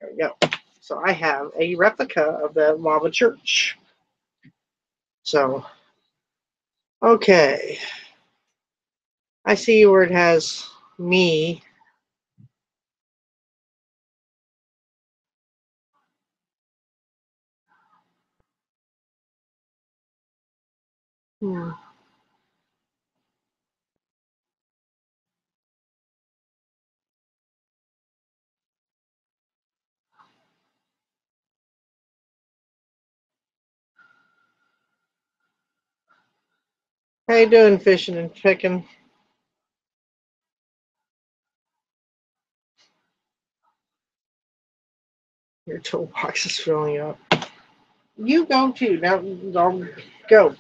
S1: there we go. So I have a replica of the lava church. So, okay. I see where it has me. Hmm. How you doing, fishing and picking? Your toolbox is filling up. You go too. Now, I'll go.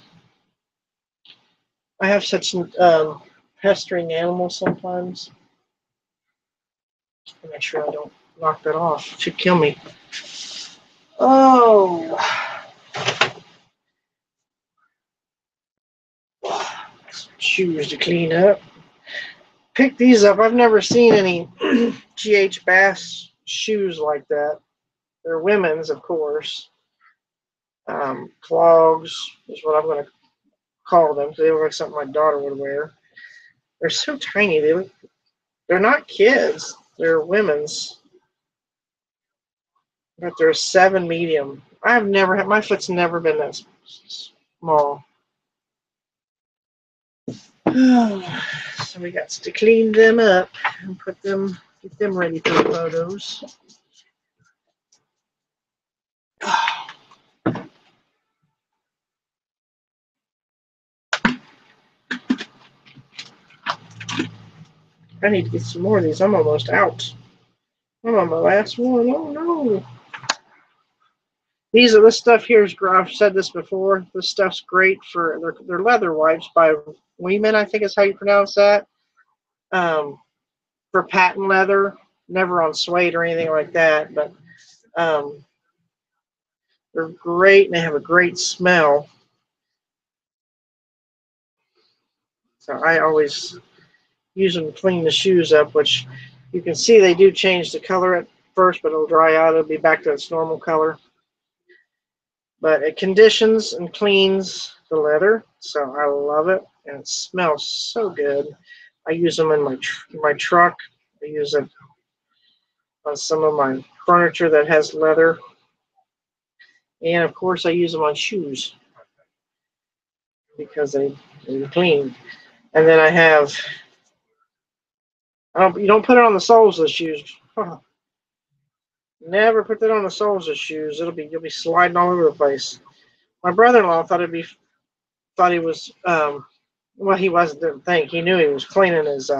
S1: I have such pestering animals sometimes. To make sure I don't knock that off. It should kill me. Oh, shoes to clean up. Pick these up. I've never seen any GH Bass shoes like that. They're women's, of course. Clogs is what I'm going to call them because they look like something my daughter would wear. They're so tiny. They're not kids. They're women's. But they're a 7 medium. I've never had, my foot's never been that small. So we got to clean them up and get them ready for the photos. I need to get some more of these. I'm almost out. I'm on my last one. Oh no. This stuff here is, I've said this before, this stuff's great for, they're leather wipes by Weeman, I think is how you pronounce that. For patent leather, never on suede or anything like that, but they're great and they have a great smell. So I always use them to clean the shoes up, which you can see they do change the color at first, but it'll dry out. It'll be back to its normal color. But it conditions and cleans the leather, so I love it, and it smells so good. I use them in my truck. I use it on some of my furniture that has leather, and of course I use them on shoes because they're clean. And then I have, you don't put it on the soles of the shoes. Never put that on the soles of shoes. You'll be sliding all over the place. My brother-in-law thought he was well, he didn't think. He knew he was cleaning his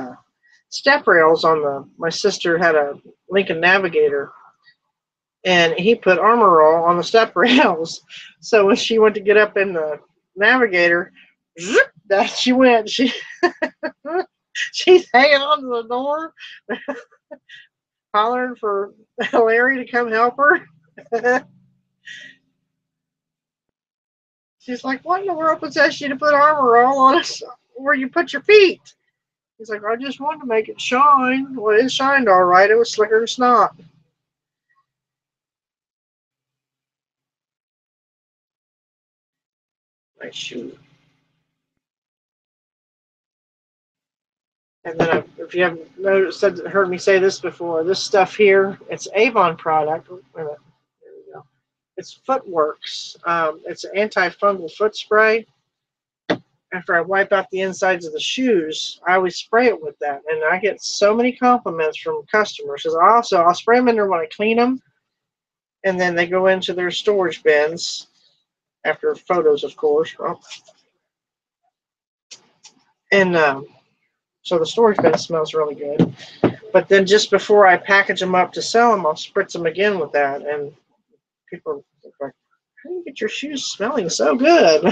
S1: step rails on my sister had a Lincoln Navigator, and he put Armor All on the step rails. So when she went to get up in the Navigator, zip, that she went. She's hanging on to the door, hollering for Larry to come help her. She's like, "What in the world possessed you to put Armor All on us where you put your feet?" He's like, "I just wanted to make it shine." Well, it shined all right. It was slicker than snot. Nice shoe. And then, if you haven't heard me say this before, this stuff here, it's Avon product. Wait a minute. There we go. It's Footworks. It's an antifungal foot spray. After I wipe out the insides of the shoes, I always spray it with that, and I get so many compliments from customers. Because I'll spray them in there when I clean them, and then they go into their storage bins after photos, of course. And so the storage bin smells really good. But then just before I package them up to sell them, I'll spritz them again with that. And people are like, "How do you get your shoes smelling so good?"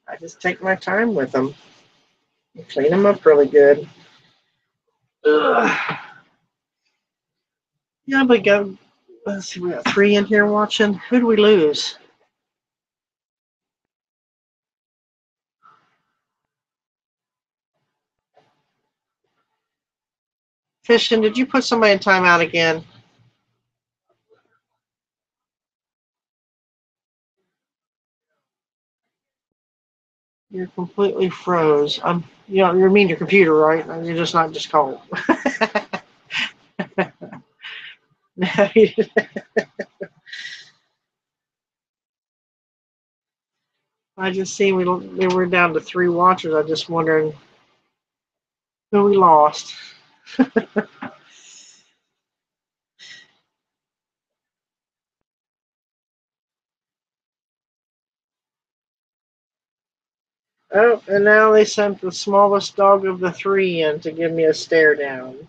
S1: I just take my time with them and clean them up really good. Ugh. Yeah, but let's see, we got 3 in here watching. Who do we lose? Fishing, did you put somebody in timeout again? You're completely froze. You mean your computer, right? You're just not just cold. I just see we were down to 3 watchers. I just wondering who we lost. Oh, and now they sent the smallest dog of the 3 in to give me a stare down.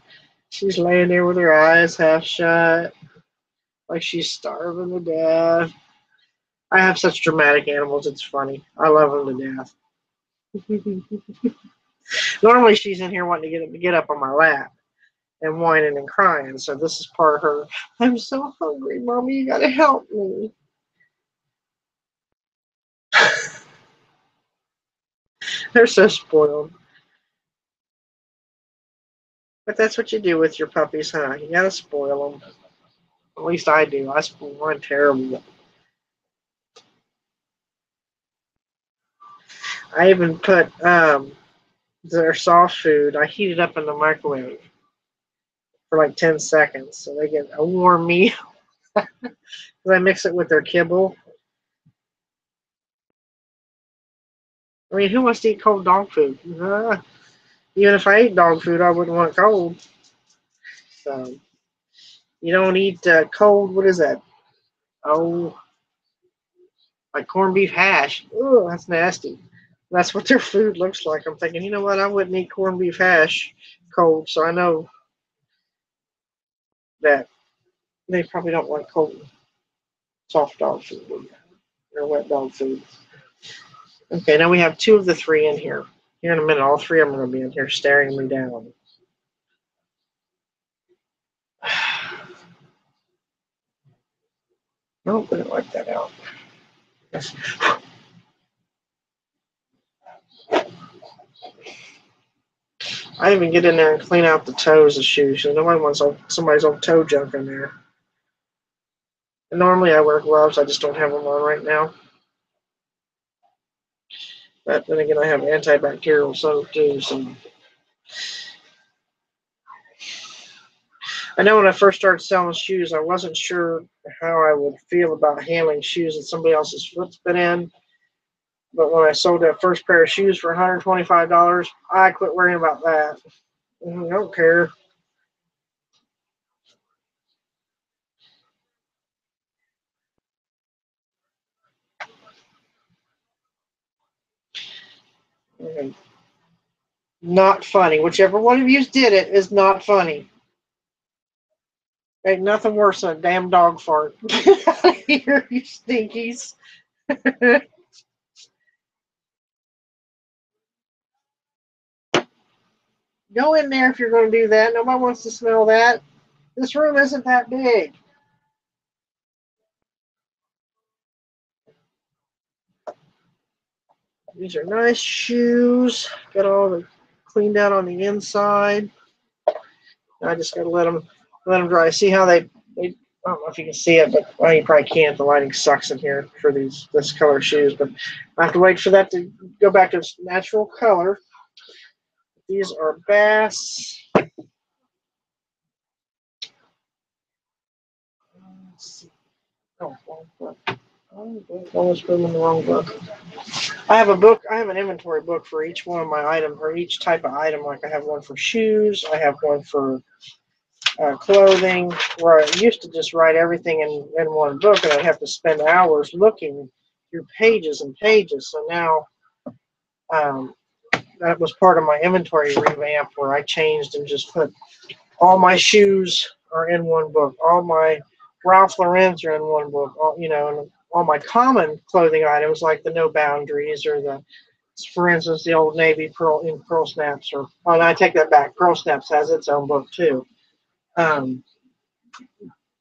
S1: She's laying there with her eyes half shut, like she's starving to death. I have such dramatic animals, it's funny. I love them to death. Normally she's in here wanting to get up on my lap and whining and crying, so this is part of her. I'm so hungry, Mommy, you gotta help me. They're so spoiled. But that's what you do with your puppies, huh? You gotta spoil them. At least I do. I spoil mine terrible. I even put their soft food, I heat it up in the microwave for like 10 seconds so they get a warm meal. I mix it with their kibble. I mean, who wants to eat cold dog food? Even if I ate dog food, I wouldn't want it cold. So, you don't eat cold, what is that? Oh, like corned beef hash. Oh, that's nasty. That's what their food looks like. I'm thinking, you know what? I wouldn't eat corned beef hash cold, so I know that they probably don't like cold, soft dog food or wet dog food. Okay, now we have two of the three in here. Here in a minute, all three of them are going to be in here staring me down. Nope, I didn't like that out. Yes. I even get in there and clean out the toes of shoes. So nobody wants somebody's old toe junk in there. And normally I wear gloves. I just don't have them on right now. But then again, I have antibacterial soap too. So I know when I first started selling shoes, I wasn't sure how I would feel about handling shoes that somebody else's foot's been in. But when I sold that first pair of shoes for $125, I quit worrying about that. I don't care. Not funny. Whichever one of you did it is not funny. Ain't nothing worse than a damn dog fart. Get out of here, you stinkies. Go in there if you're going to do that. Nobody wants to smell that. This room isn't that big. These are nice shoes. Got all the cleaned out on the inside. I just got to let them dry. See how they I don't know if you can see it, but well, you probably can't. The lighting sucks in here for this color shoes. But I have to wait for that to go back to its natural color. These are Bass. Oh, wrong book. Almost put them in the wrong book. I have a book. I have an inventory book for each one of my items, or each type of item. Like I have one for shoes. I have one for clothing. Where I used to just write everything in one book, and I'd have to spend hours looking through pages and pages. So now um, that was part of my inventory revamp, where I changed and just put all my shoes are in one book. All my Ralph Lauren's are in one book. And all my common clothing items like the No Boundaries or for instance, the Old Navy Pearl Snaps. And I take that back. Pearl Snaps has its own book too. Um,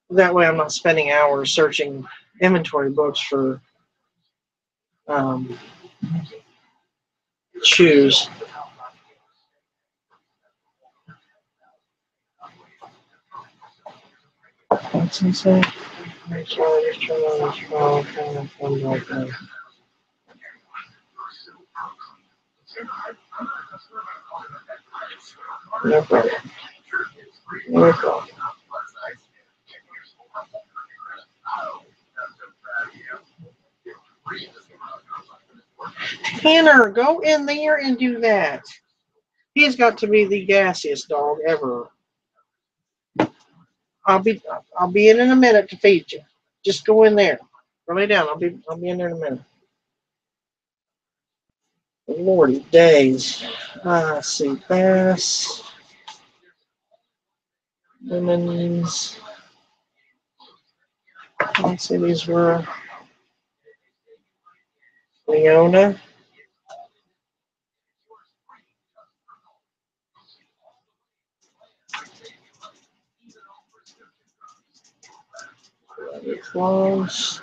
S1: that way, I'm not spending hours searching inventory books for um, shoes. What's he say? No problem. No problem. Tanner, go in there and do that. He's got to be the gassiest dog ever. I'll be in a minute to feed you. Just go in there. Go lay down. I'll be in there in a minute. Lordy days. Let's see. Bass. Women's. Let's see, these were Leona. Close.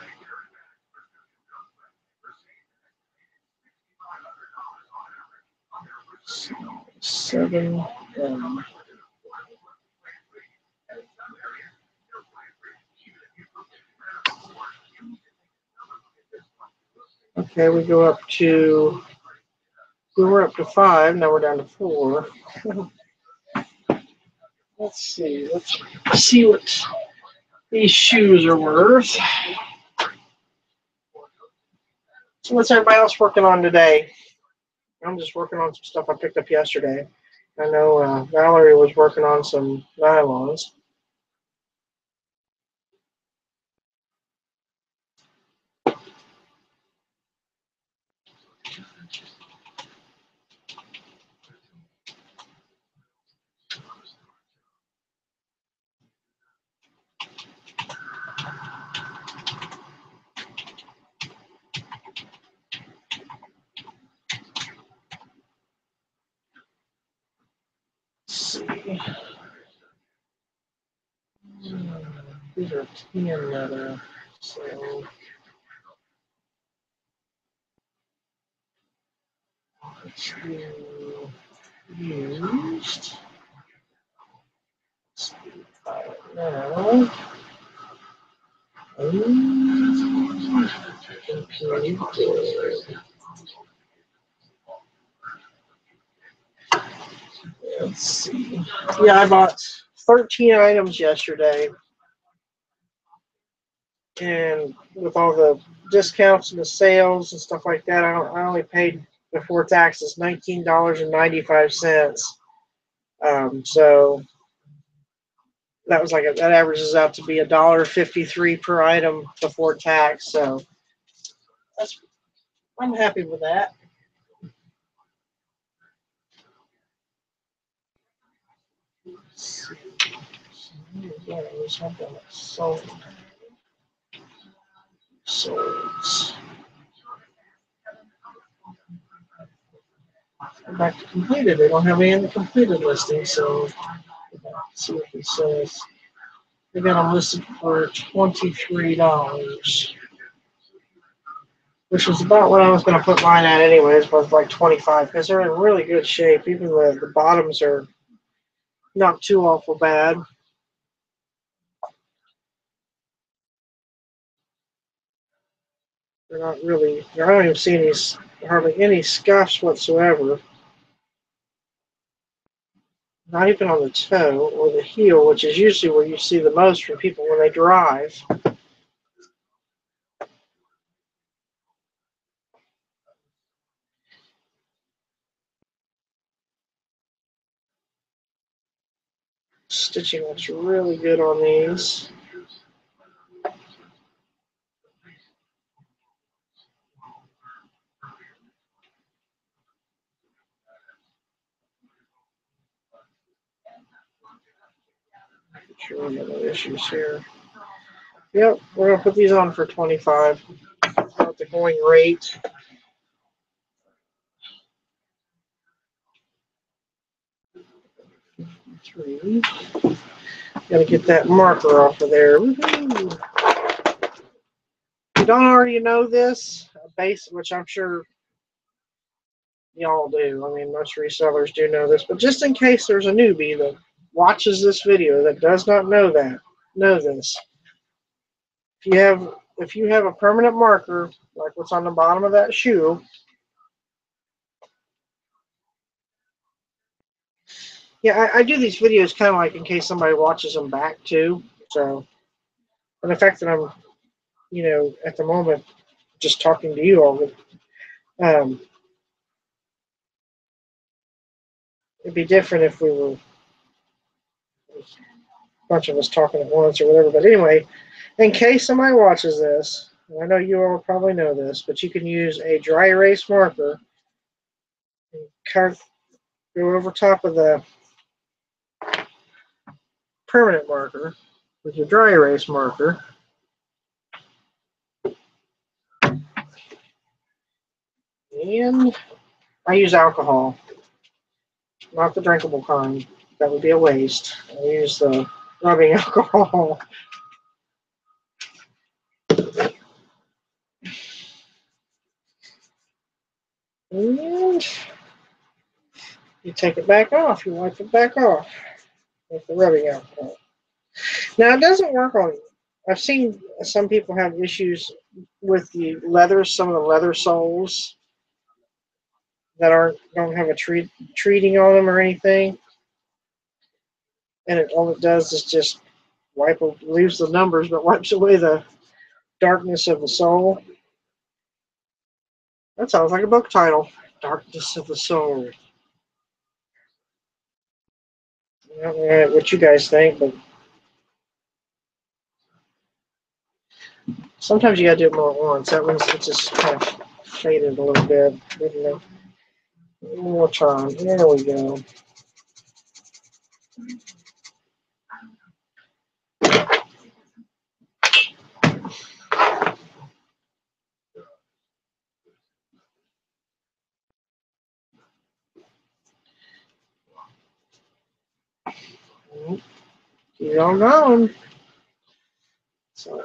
S1: Seven. Okay, we go up to. We were up to 5. Now we're down to 4. Let's see. Let's see what these shoes are worth. So what's everybody else working on today? I'm just working on some stuff I picked up yesterday. I know Valerie was working on some nylons. Let's see. These are tan leather. So let's do used. Let's do now. Let's see. Yeah, I bought 13 items yesterday. And with all the discounts and the sales and stuff like that, I only paid before taxes $19.95. So that was that averages out to be $1.53 per item before tax. So I'm happy with that. Yeah, there's something that's sold. Go back to completed. They don't have any in the completed listing, so let's see what it says. They got them listed for $23, which was about what I was going to put mine at anyways, was like 25 because they're in really good shape. Even the bottoms are not too awful bad. They're not really. I don't even see hardly any scuffs whatsoever. Not even on the toe or the heel, which is usually where you see the most from people when they drive. Stitching looks really good on these. Sure, no issues here. Yep, we're gonna put these on for 25. About the going rate. Three. Gotta get that marker off of there. Woohoo! If you don't already know this, base, which I'm sure y'all do. I mean, most resellers do know this, but just in case there's a newbie that watches this video that does not know this. If you have a permanent marker, like what's on the bottom of that shoe, yeah, I do these videos kind of like in case somebody watches them back too. So, and the fact that I'm, at the moment, just talking to you all, it'd be different if we were a bunch of us talking at once or whatever. But anyway, in case somebody watches this, and I know you all probably know this, but you can use a dry erase marker and go over top of the permanent marker with your dry erase marker. And I use alcohol, not the drinkable kind. That would be a waste. I use the rubbing alcohol. And you take it back off. You wipe it back off with the rubbing alcohol. Now, it doesn't work on, I've seen some people have issues with the leather, some of the leather soles that don't have a treating on them or anything. And all it does is just leaves the numbers, but wipes away the darkness of the soul. That sounds like a book title. Darkness of the Soul. I don't know what you guys think, but sometimes you gotta do it more at once. That one's just kind of faded a little bit, didn't it? One more time. There we go. Keep it on going. So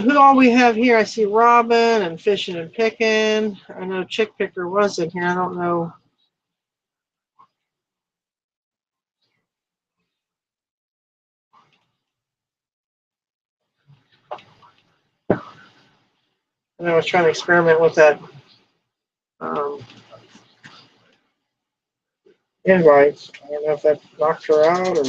S1: who all we have here? I see Robin and Fishing and Picking. I know Chick Picker was in here. I don't know. And I was trying to experiment with that invite. I don't know if that knocked her out or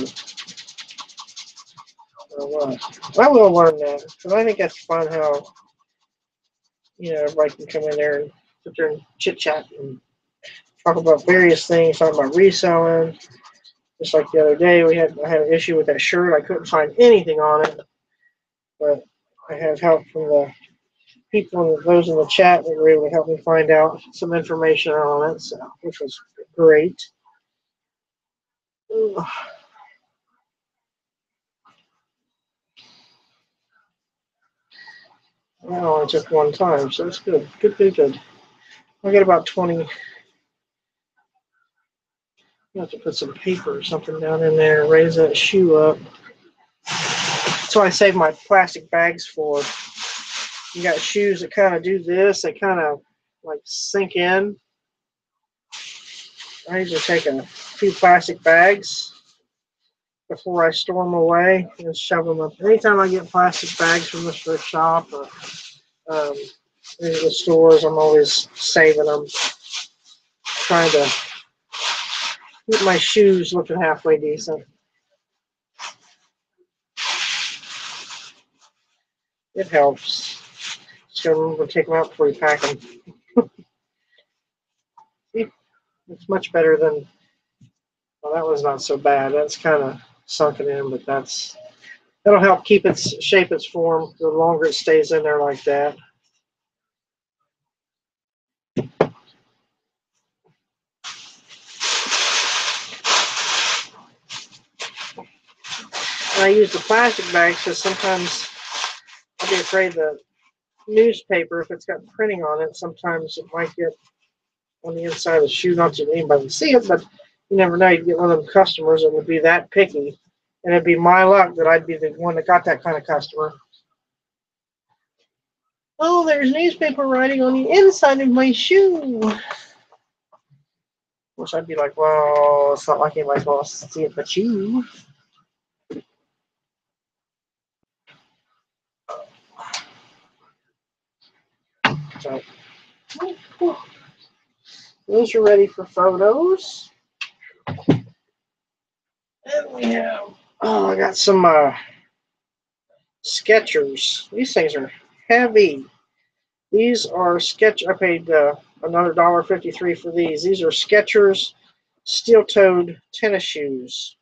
S1: what. I will learn that because I think that's fun how everybody can come in there and sit there and chit chat and talk about various things, talk about reselling. Just like the other day, I had an issue with that shirt. I couldn't find anything on it, but I have help from the people and those in the chat that were able to help me find out some information on it, which was great. Ugh. That only took one time, so it's good. Good. I got about 20. You have to put some paper or something down in there, raise that shoe up. So I save my plastic bags for. You got shoes that kind of do this. They kind of like sink in. I usually take a few plastic bags before I store them away and shove them up. Anytime I get plastic bags from the thrift shop or in the stores, I'm always saving them, trying to get my shoes looking halfway decent. It helps. Just gotta remember to take them out before you pack them. See, it's much better than. Well, that was not so bad. That's kind of sunken in, but that'll help keep its shape, its form. The longer it stays in there like that. And I use the plastic bags because sometimes I'll be afraid the newspaper, if it's got printing on it, sometimes it might get on the inside of the shoe. Not that anybody can see it, but you never know. You'd get one of them customers that would be that picky. And it'd be my luck that I'd be the one that got that kind of customer. Oh, there's newspaper writing on the inside of my shoe. Which I'd be like, well, it's not like anybody's going to see it but you. So, those are ready for photos. And we have, I got some Skechers. These things are heavy. These are I paid another $1.53 for these. These are Skechers steel-toed tennis shoes.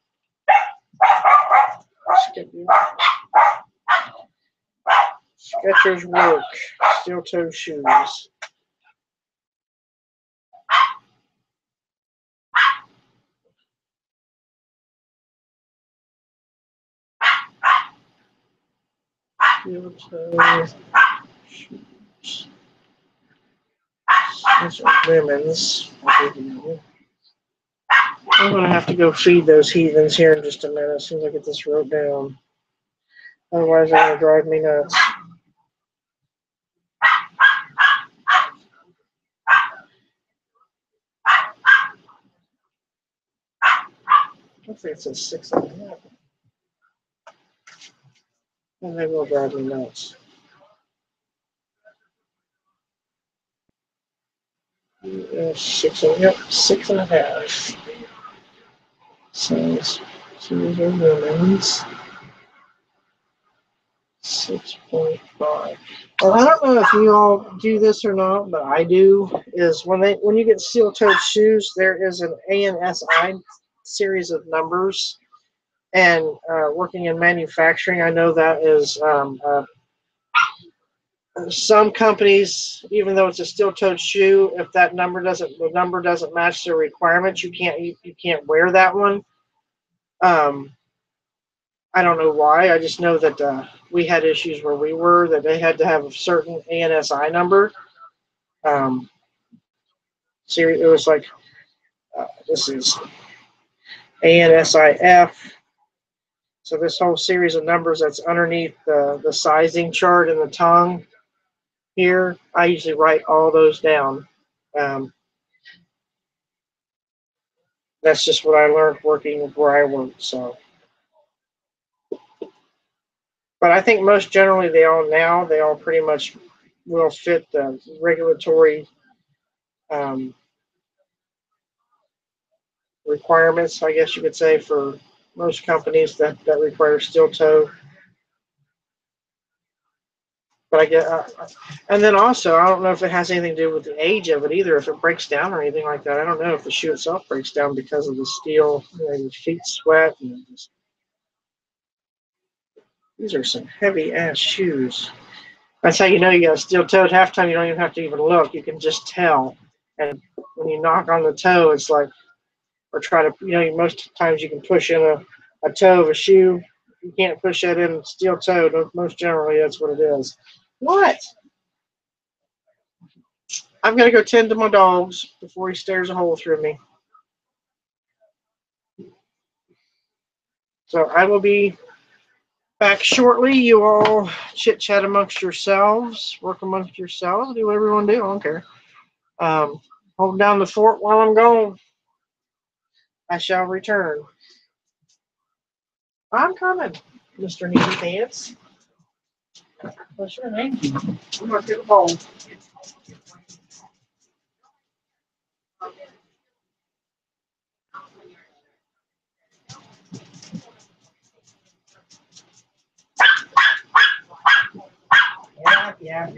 S1: Skechers work steel-toed shoes. Steel toe shoes. Those are women's. I'm going to have to go feed those heathens here in just a minute as soon as I get this wrote down. Otherwise, they're going to drive me nuts. I think it says 6.5. And they will drive me nuts. Yep, 6.5. Size. So these are women's. 6.5. Well, I don't know if you all do this or not, but I do. Is when you get steel-toed shoes, there is an ANSI series of numbers. And working in manufacturing, I know that is some companies, even though it's a steel-toed shoe, if the number doesn't match their requirements, you can't wear that one. I don't know why. I just know that we had issues where we were that they had to have a certain ANSI number. It was like this is ANSIF. So this whole series of numbers that's underneath the sizing chart in the tongue here, I usually write all those down. That's just what I learned working where I work. So, but I think most generally they all pretty much will fit the regulatory requirements, I guess you could say, for most companies that require steel toe. But I get, and then also, I don't know if it has anything to do with the age of it either. If it breaks down or anything like that, I don't know if the shoe itself breaks down because of the steel. Your feet sweat. And these are some heavy ass shoes. That's how you know you got a steel toed. Half time you don't even have to even look; you can just tell. And when you knock on the toe, it's like, or try to, most times you can push in a toe of a shoe. You can't push that in steel toe. Most generally, that's what it is. What? I'm going to go tend to my dogs before he stares a hole through me. So I will be back shortly. You all chit-chat amongst yourselves, work amongst yourselves, do whatever you want to do. I don't care. Hold down the fort while I'm gone. I shall return. I'm coming, Mr. Needy Pants. What's your name? I'm going to get a bowl. Yeah.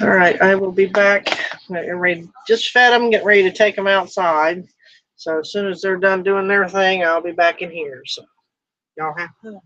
S1: All right, I will be back. Just fed them, getting ready to take them outside. So as soon as they're done doing their thing, I'll be back in here. So y'all have fun.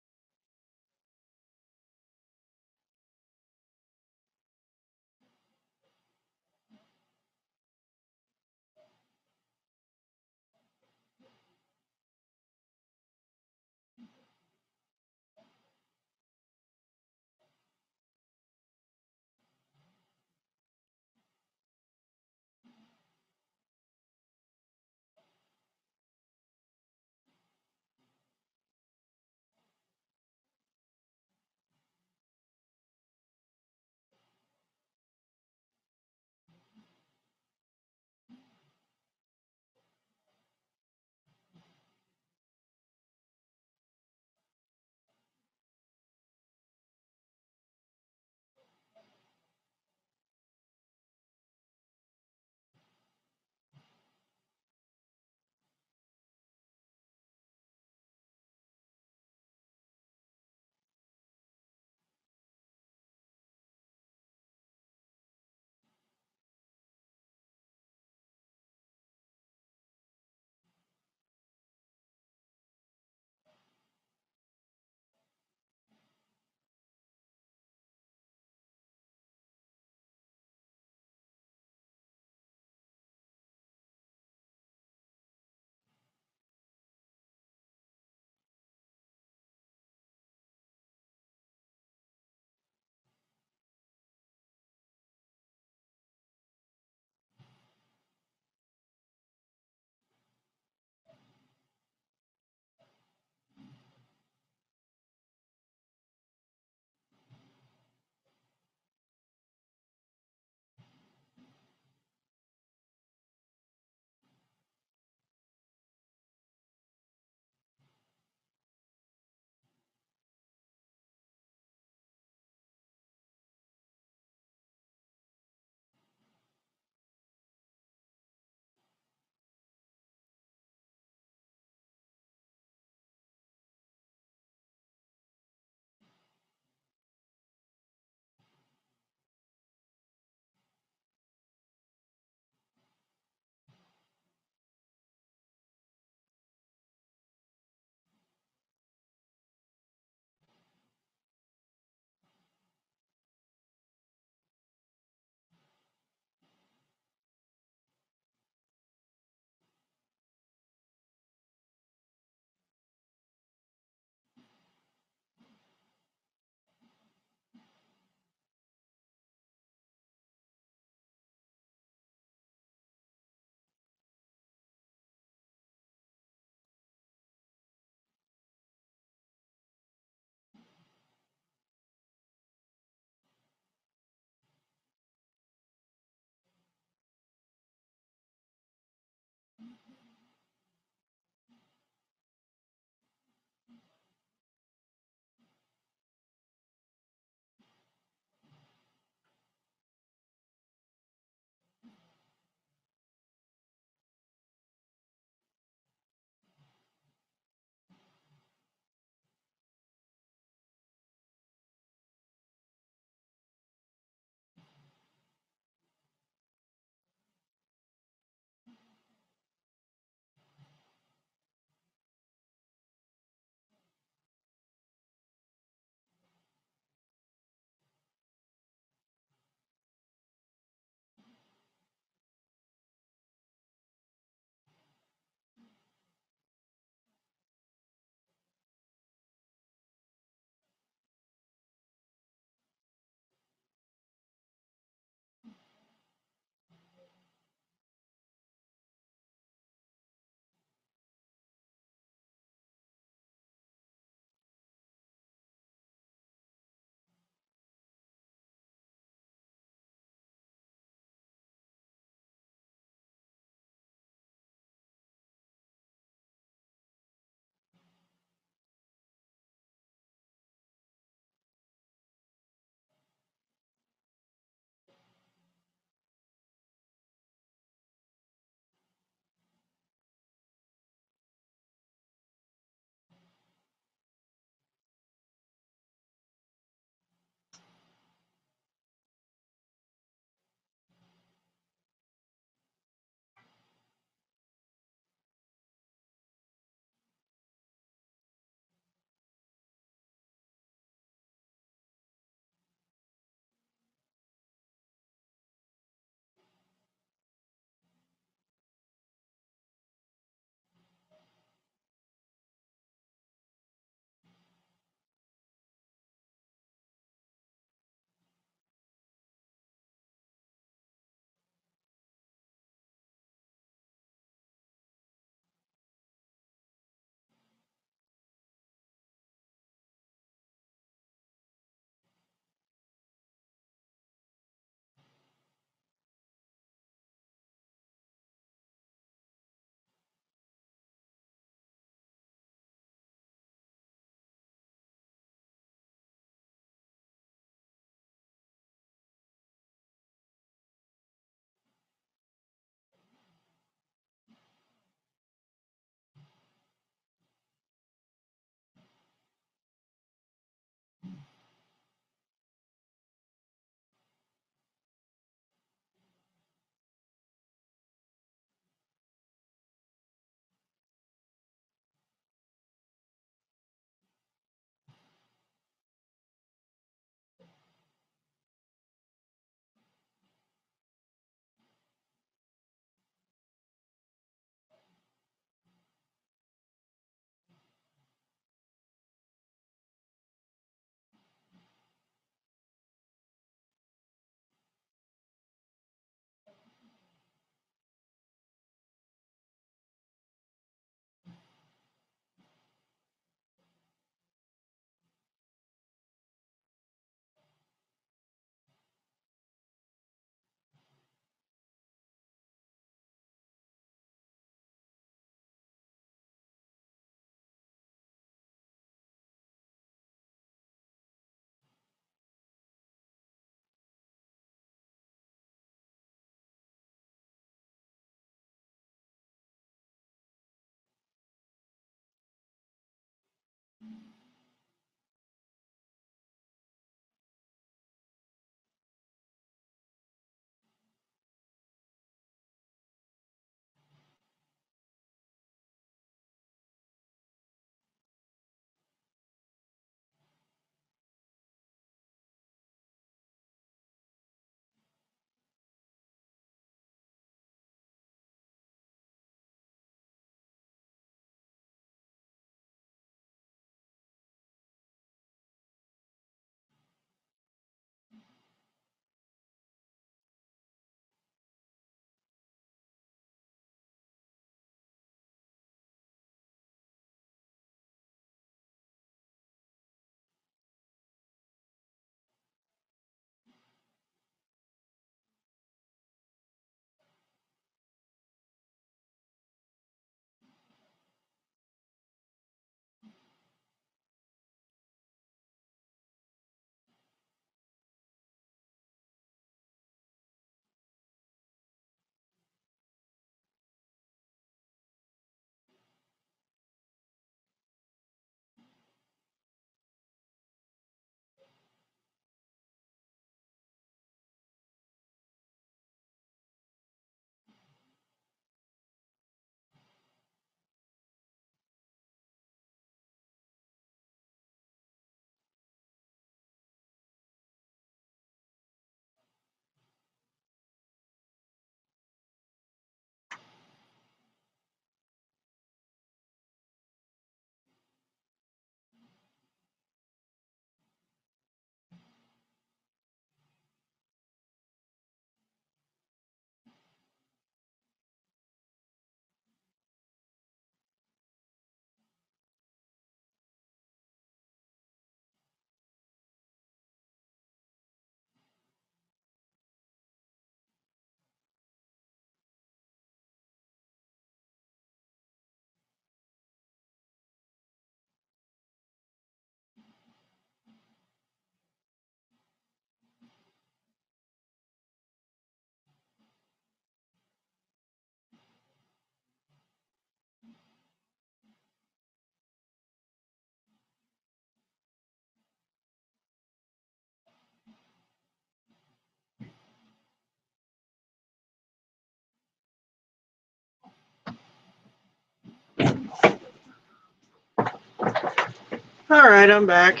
S1: All right, I'm back.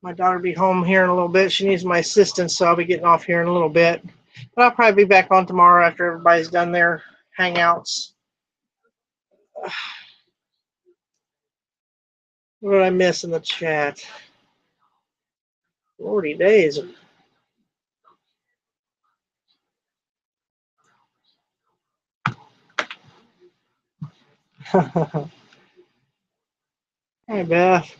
S1: My daughter will be home here in a little bit. She needs my assistance, so I'll be getting off here in a little bit. But I'll probably be back on tomorrow after everybody's done their hangouts. What did I miss in the chat? Lordy days. Hi, Beth.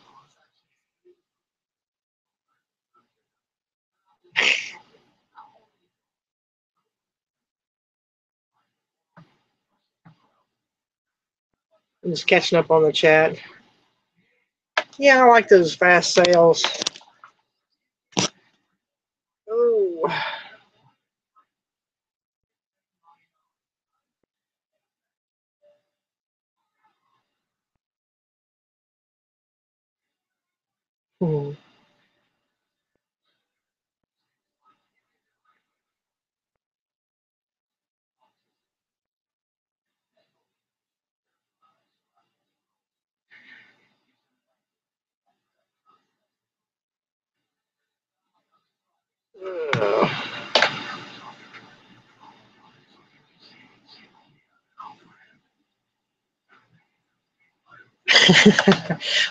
S1: I'm just catching up on the chat. Yeah, I like those fast sales. Oh. Hmm.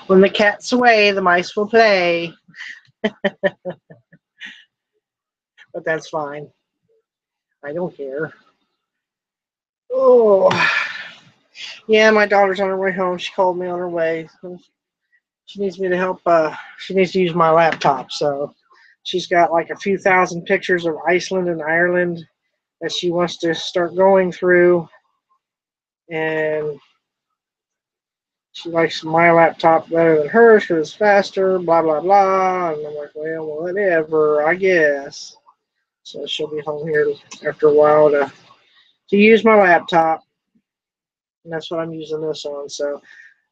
S1: When the cat's away, the mice will play. But that's fine. I don't care. Oh. Yeah, my daughter's on her way home. She called me on her way. She needs me to help. She needs to use my laptop. So she's got like a few thousand pictures of Iceland and Ireland that she wants to start going through. And she likes my laptop better than hers because it's faster, blah, blah, blah. And I'm like, well, whatever, I guess. So she'll be home here after a while to use my laptop. And that's what I'm using this on. So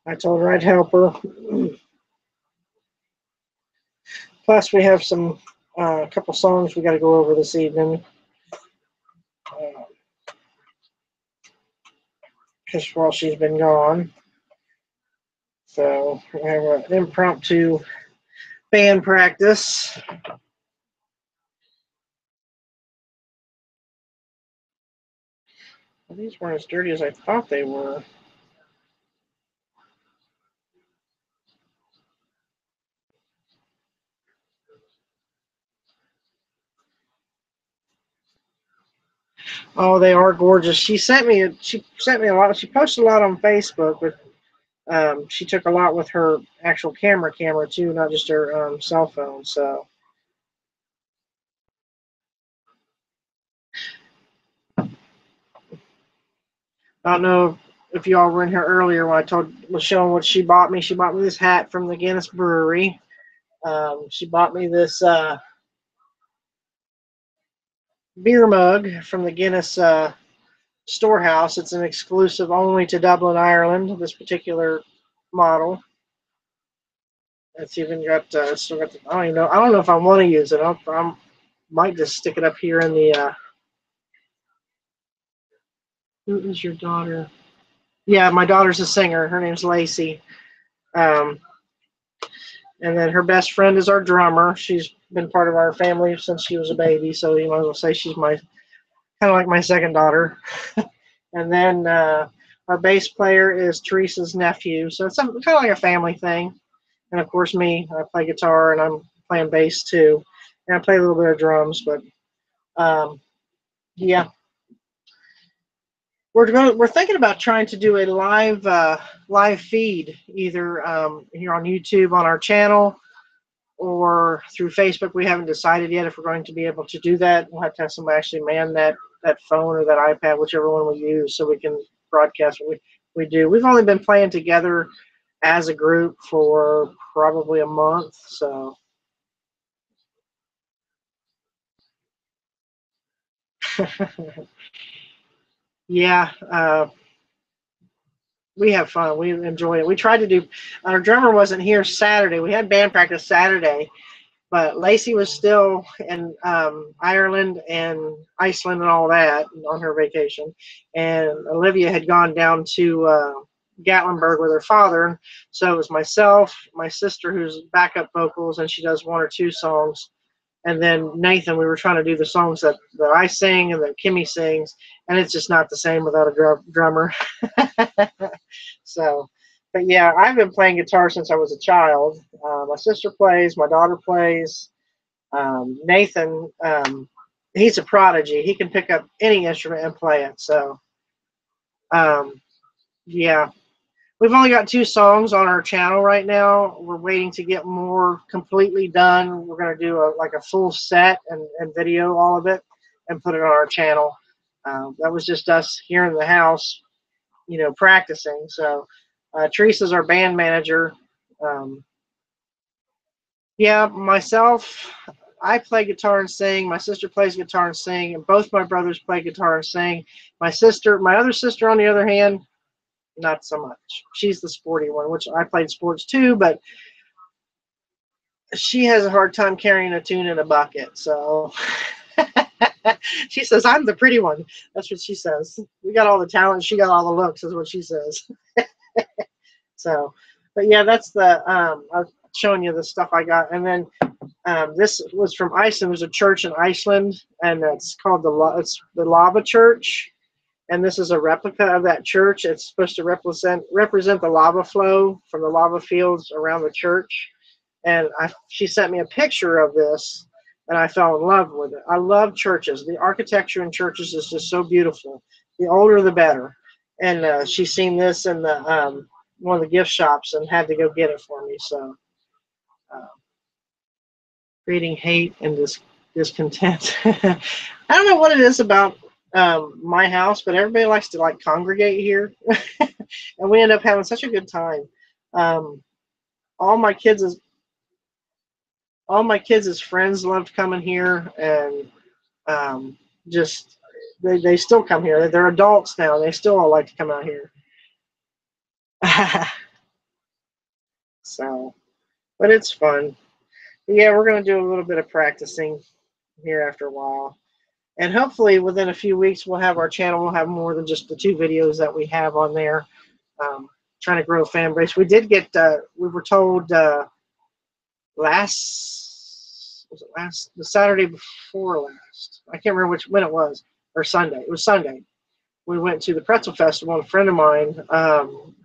S1: I told her I'd help her. Plus, we have some a couple songs we got to go over this evening. Because while she's been gone. So we have an impromptu band practice. Well, these weren't as dirty as I thought they were. Oh, they are gorgeous. She sent me a lot. She posted a lot on Facebook, but she took a lot with her actual camera too, not just her cell phone. So I don't know if y'all were in here earlier when was showing what she bought me. She bought me this hat from the Guinness Brewery. She bought me this beer mug from the Guinness storehouse. It's an exclusive only to Dublin, Ireland. This particular model. It's even got still got. I don't even know. I don't know if I want to use it. I might just stick it up here in the. Who is your daughter? Yeah, my daughter's a singer. Her name's Lacey. Um, and then her best friend is our drummer. She's been part of our family since she was a baby, so you might as well say she's my kind of like my second daughter. And then our bass player is Teresa's nephew, so it's kind of like a family thing. And of course, me, I play guitar and I'm playing bass too, and I play a little bit of drums. But yeah, we're thinking about trying to do a live feed either here on YouTube on our channel or through Facebook. We haven't decided yet if we're going to be able to do that. We'll have to have somebody actually man that phone or that iPad, whichever one we use, so we can broadcast what we do. We've only been playing together as a group for probably a month, so yeah, we have fun. We enjoy it. We tried to do. Our drummer wasn't here Saturday. We had band practice Saturday, but Lacey was still in Ireland and Iceland and all that on her vacation, and Olivia had gone down to Gatlinburg with her father. So it was myself, my sister, who's backup vocals, and she does one or two songs, and then Nathan. We were trying to do the songs that I sing and that Kimmy sings, and it's just not the same without a drummer. So, but yeah, I've been playing guitar since I was a child. My sister plays, my daughter plays. Nathan, he's a prodigy. He can pick up any instrument and play it. So, um, yeah, we've only got 2 songs on our channel right now. We're waiting to get more completely done. We're going to do like a full set and video all of it and put it on our channel. That was just us here in the house, practicing. So Teresa's our band manager. Um, yeah, myself, I play guitar and sing. My sister plays guitar and sing, and both my brothers play guitar and sing. My other sister, on the other hand, not so much. She's the sporty one, which I played sports too, but she has a hard time carrying a tune in a bucket. So she says, I'm the pretty one. That's what she says. We got all the talent. She got all the looks, is what she says. So, but yeah, that's I'm showing you the stuff I got. And then this was from Iceland. There's a church in Iceland, and it's called it's the Lava Church. And this is a replica of that church. It's supposed to represent the lava flow from the lava fields around the church. And she sent me a picture of this, and I fell in love with it. I love churches. The architecture in churches is just so beautiful. The older, the better. And she's seen this in the one of the gift shops and had to go get it for me. So, creating hate and discontent. I don't know what it is about my house, but everybody likes to like congregate here, and we end up having such a good time. Um, all my kids is all my kids' friends loved coming here, and just they still come here. They're adults now. They still all like to come out here. So, but it's fun. Yeah, we're gonna do a little bit of practicing here after a while, and hopefully within a few weeks we'll have our channel. We'll have more than just the 2 videos that we have on there. Trying to grow a fan base. We did get. We were told the Saturday before last. I can't remember when it was, or Sunday. It was Sunday. We went to the pretzel festival, and a friend of mine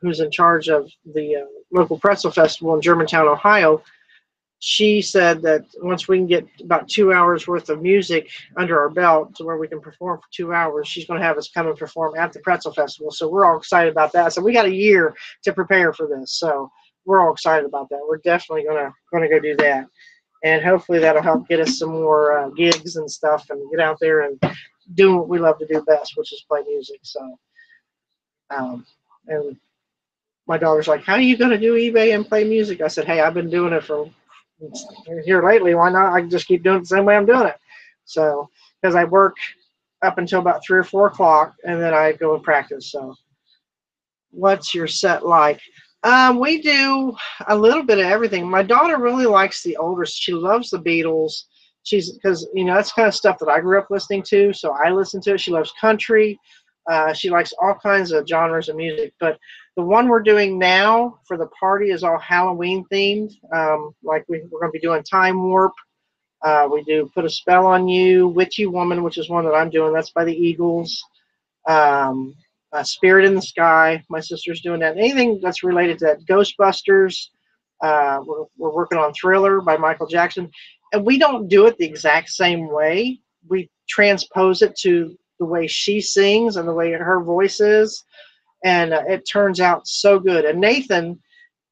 S1: who's in charge of the local pretzel festival in Germantown, Ohio, she said that once we can get about 2 hours worth of music under our belt to where we can perform for 2 hours, she's going to have us come and perform at the pretzel festival. So we're all excited about that. So we got a year to prepare for this. So we're all excited about that. We're definitely going to go do that. And hopefully that'll help get us some more gigs and stuff and get out there and do what we love to do best, which is play music. So, and my daughter's like, how are you going to do eBay and play music? I said, hey, I've been doing it for here lately. Why not? I can just keep doing it the same way I'm doing it. So, because I work up until about 3 or 4 o'clock, and then I go and practice. So, what's your set like? We do a little bit of everything. My daughter really likes the older. She loves the Beatles. Because that's kind of stuff that I grew up listening to, so I listen to it. She loves country. She likes all kinds of genres of music. But the one we're doing now for the party is all Halloween themed. Like we're going to be doing Time Warp. We do Put a Spell on You, Witchy Woman, which is one that I'm doing. That's by the Eagles. Spirit in the Sky. My sister's doing that. Anything that's related to that. Ghostbusters. We're working on Thriller by Michael Jackson. And we don't do it the exact same way. We transpose it to the way she sings and the way her voice is. And it turns out so good. And Nathan,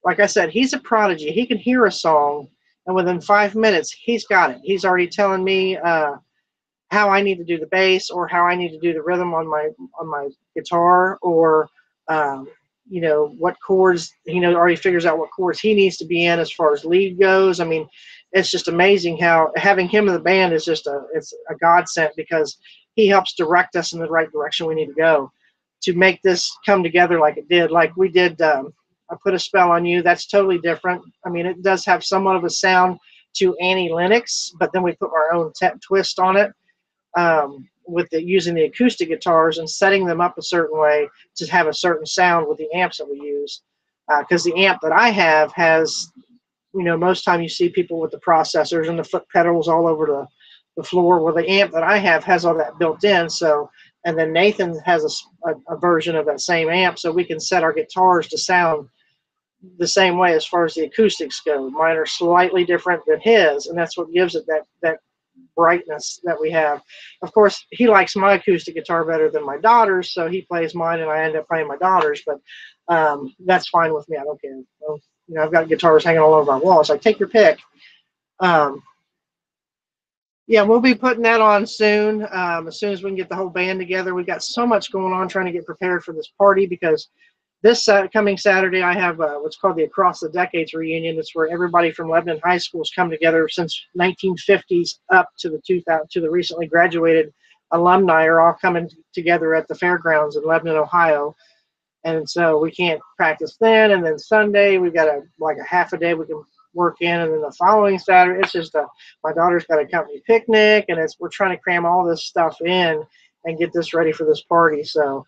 S1: like I said, he's a prodigy. He can hear a song, and within 5 minutes, he's got it. He's already telling me how I need to do the bass, or how I need to do the rhythm on my guitar, or what chords. He already figures out what chords he needs to be in as far as lead goes. I mean, it's just amazing how having him in the band is just it's a godsend, because he helps direct us in the right direction we need to go to make this come together like it did. Like we did, I Put a Spell on You. That's totally different. I mean, it does have somewhat of a sound to Annie Lennox, but then we put our own twist on it. with using the acoustic guitars and setting them up a certain way to have a certain sound with the amps that we use. Because the amp that I have has, most time you see people with the processors and the foot pedals all over the floor. Well, the amp that I have has all that built in. So, and then Nathan has a version of that same amp, so we can set our guitars to sound the same way as far as the acoustics go. Mine are slightly different than his, and that's what gives it that brightness that we have. Of course, he likes my acoustic guitar better than my daughter's, so he plays mine, and I end up playing my daughter's. But that's fine with me. I don't care. Well, I've got guitars hanging all over my wall. It's like, take your pick. Yeah, we'll be putting that on soon. As soon as we can get the whole band together. We've got so much going on trying to get prepared for this party, because this coming Saturday, I have what's called the Across the Decades reunion. It's where everybody from Lebanon high schools come together since 1950s up to the 2000 to the recently graduated alumni are all coming together at the fairgrounds in Lebanon, Ohio. And so we can't practice then. And then Sunday, we've got like a half a day we can work in. And then the following Saturday, it's just my daughter's got a company picnic, and we're trying to cram all this stuff in and get this ready for this party. So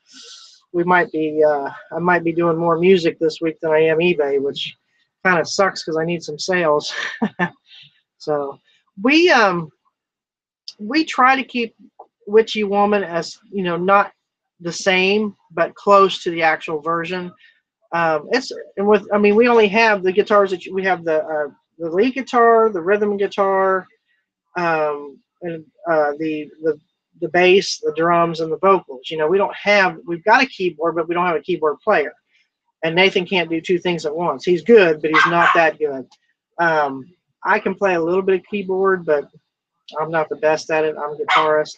S1: I might be doing more music this week than I am eBay, which kind of sucks because I need some sales. So we try to keep Witchy Woman as, not the same, but close to the actual version. We only have the guitars we have the lead guitar, the rhythm guitar, and the bass, the drums, and the vocals. We've got a keyboard, but we don't have a keyboard player. And Nathan can't do two things at once. He's good, but he's not that good. I can play a little bit of keyboard, but I'm not the best at it. I'm a guitarist.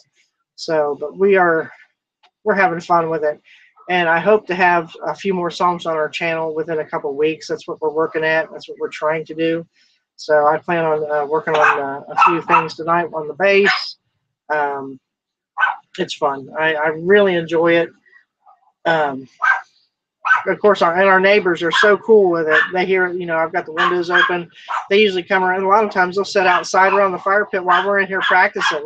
S1: So, but we're having fun with it. And I hope to have a few more songs on our channel within a couple of weeks. That's what we're working at. That's what we're trying to do. So I plan on working on a few things tonight on the bass. It's fun. I really enjoy it. Of course, our neighbors are so cool with it. They hear, I've got the windows open. They usually come around. A lot of times they'll sit outside around the fire pit while we're in here practicing,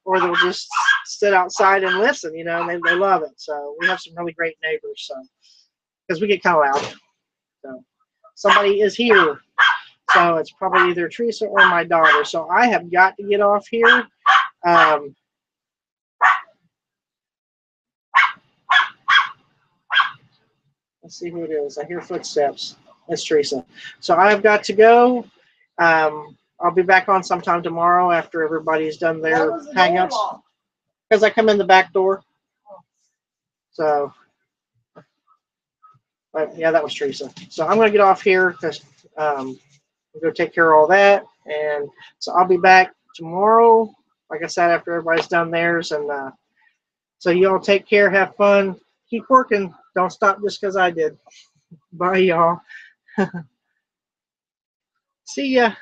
S1: or they'll just sit outside and listen, and they love it. So we have some really great neighbors. So, because we get kind of loud. So somebody is here. So it's probably either Teresa or my daughter. So I have got to get off here. Let's see who it is. I hear footsteps. It's Teresa. So I've got to go. I'll be back on sometime tomorrow after everybody's done their hangouts. Because I come in the back door. So, but yeah, that was Teresa. So I'm going to get off here because I'm going to take care of all that. And so I'll be back tomorrow, like I said, after everybody's done theirs. And so you all take care, have fun, keep working. Don't stop just because I did. Bye, y'all. See ya.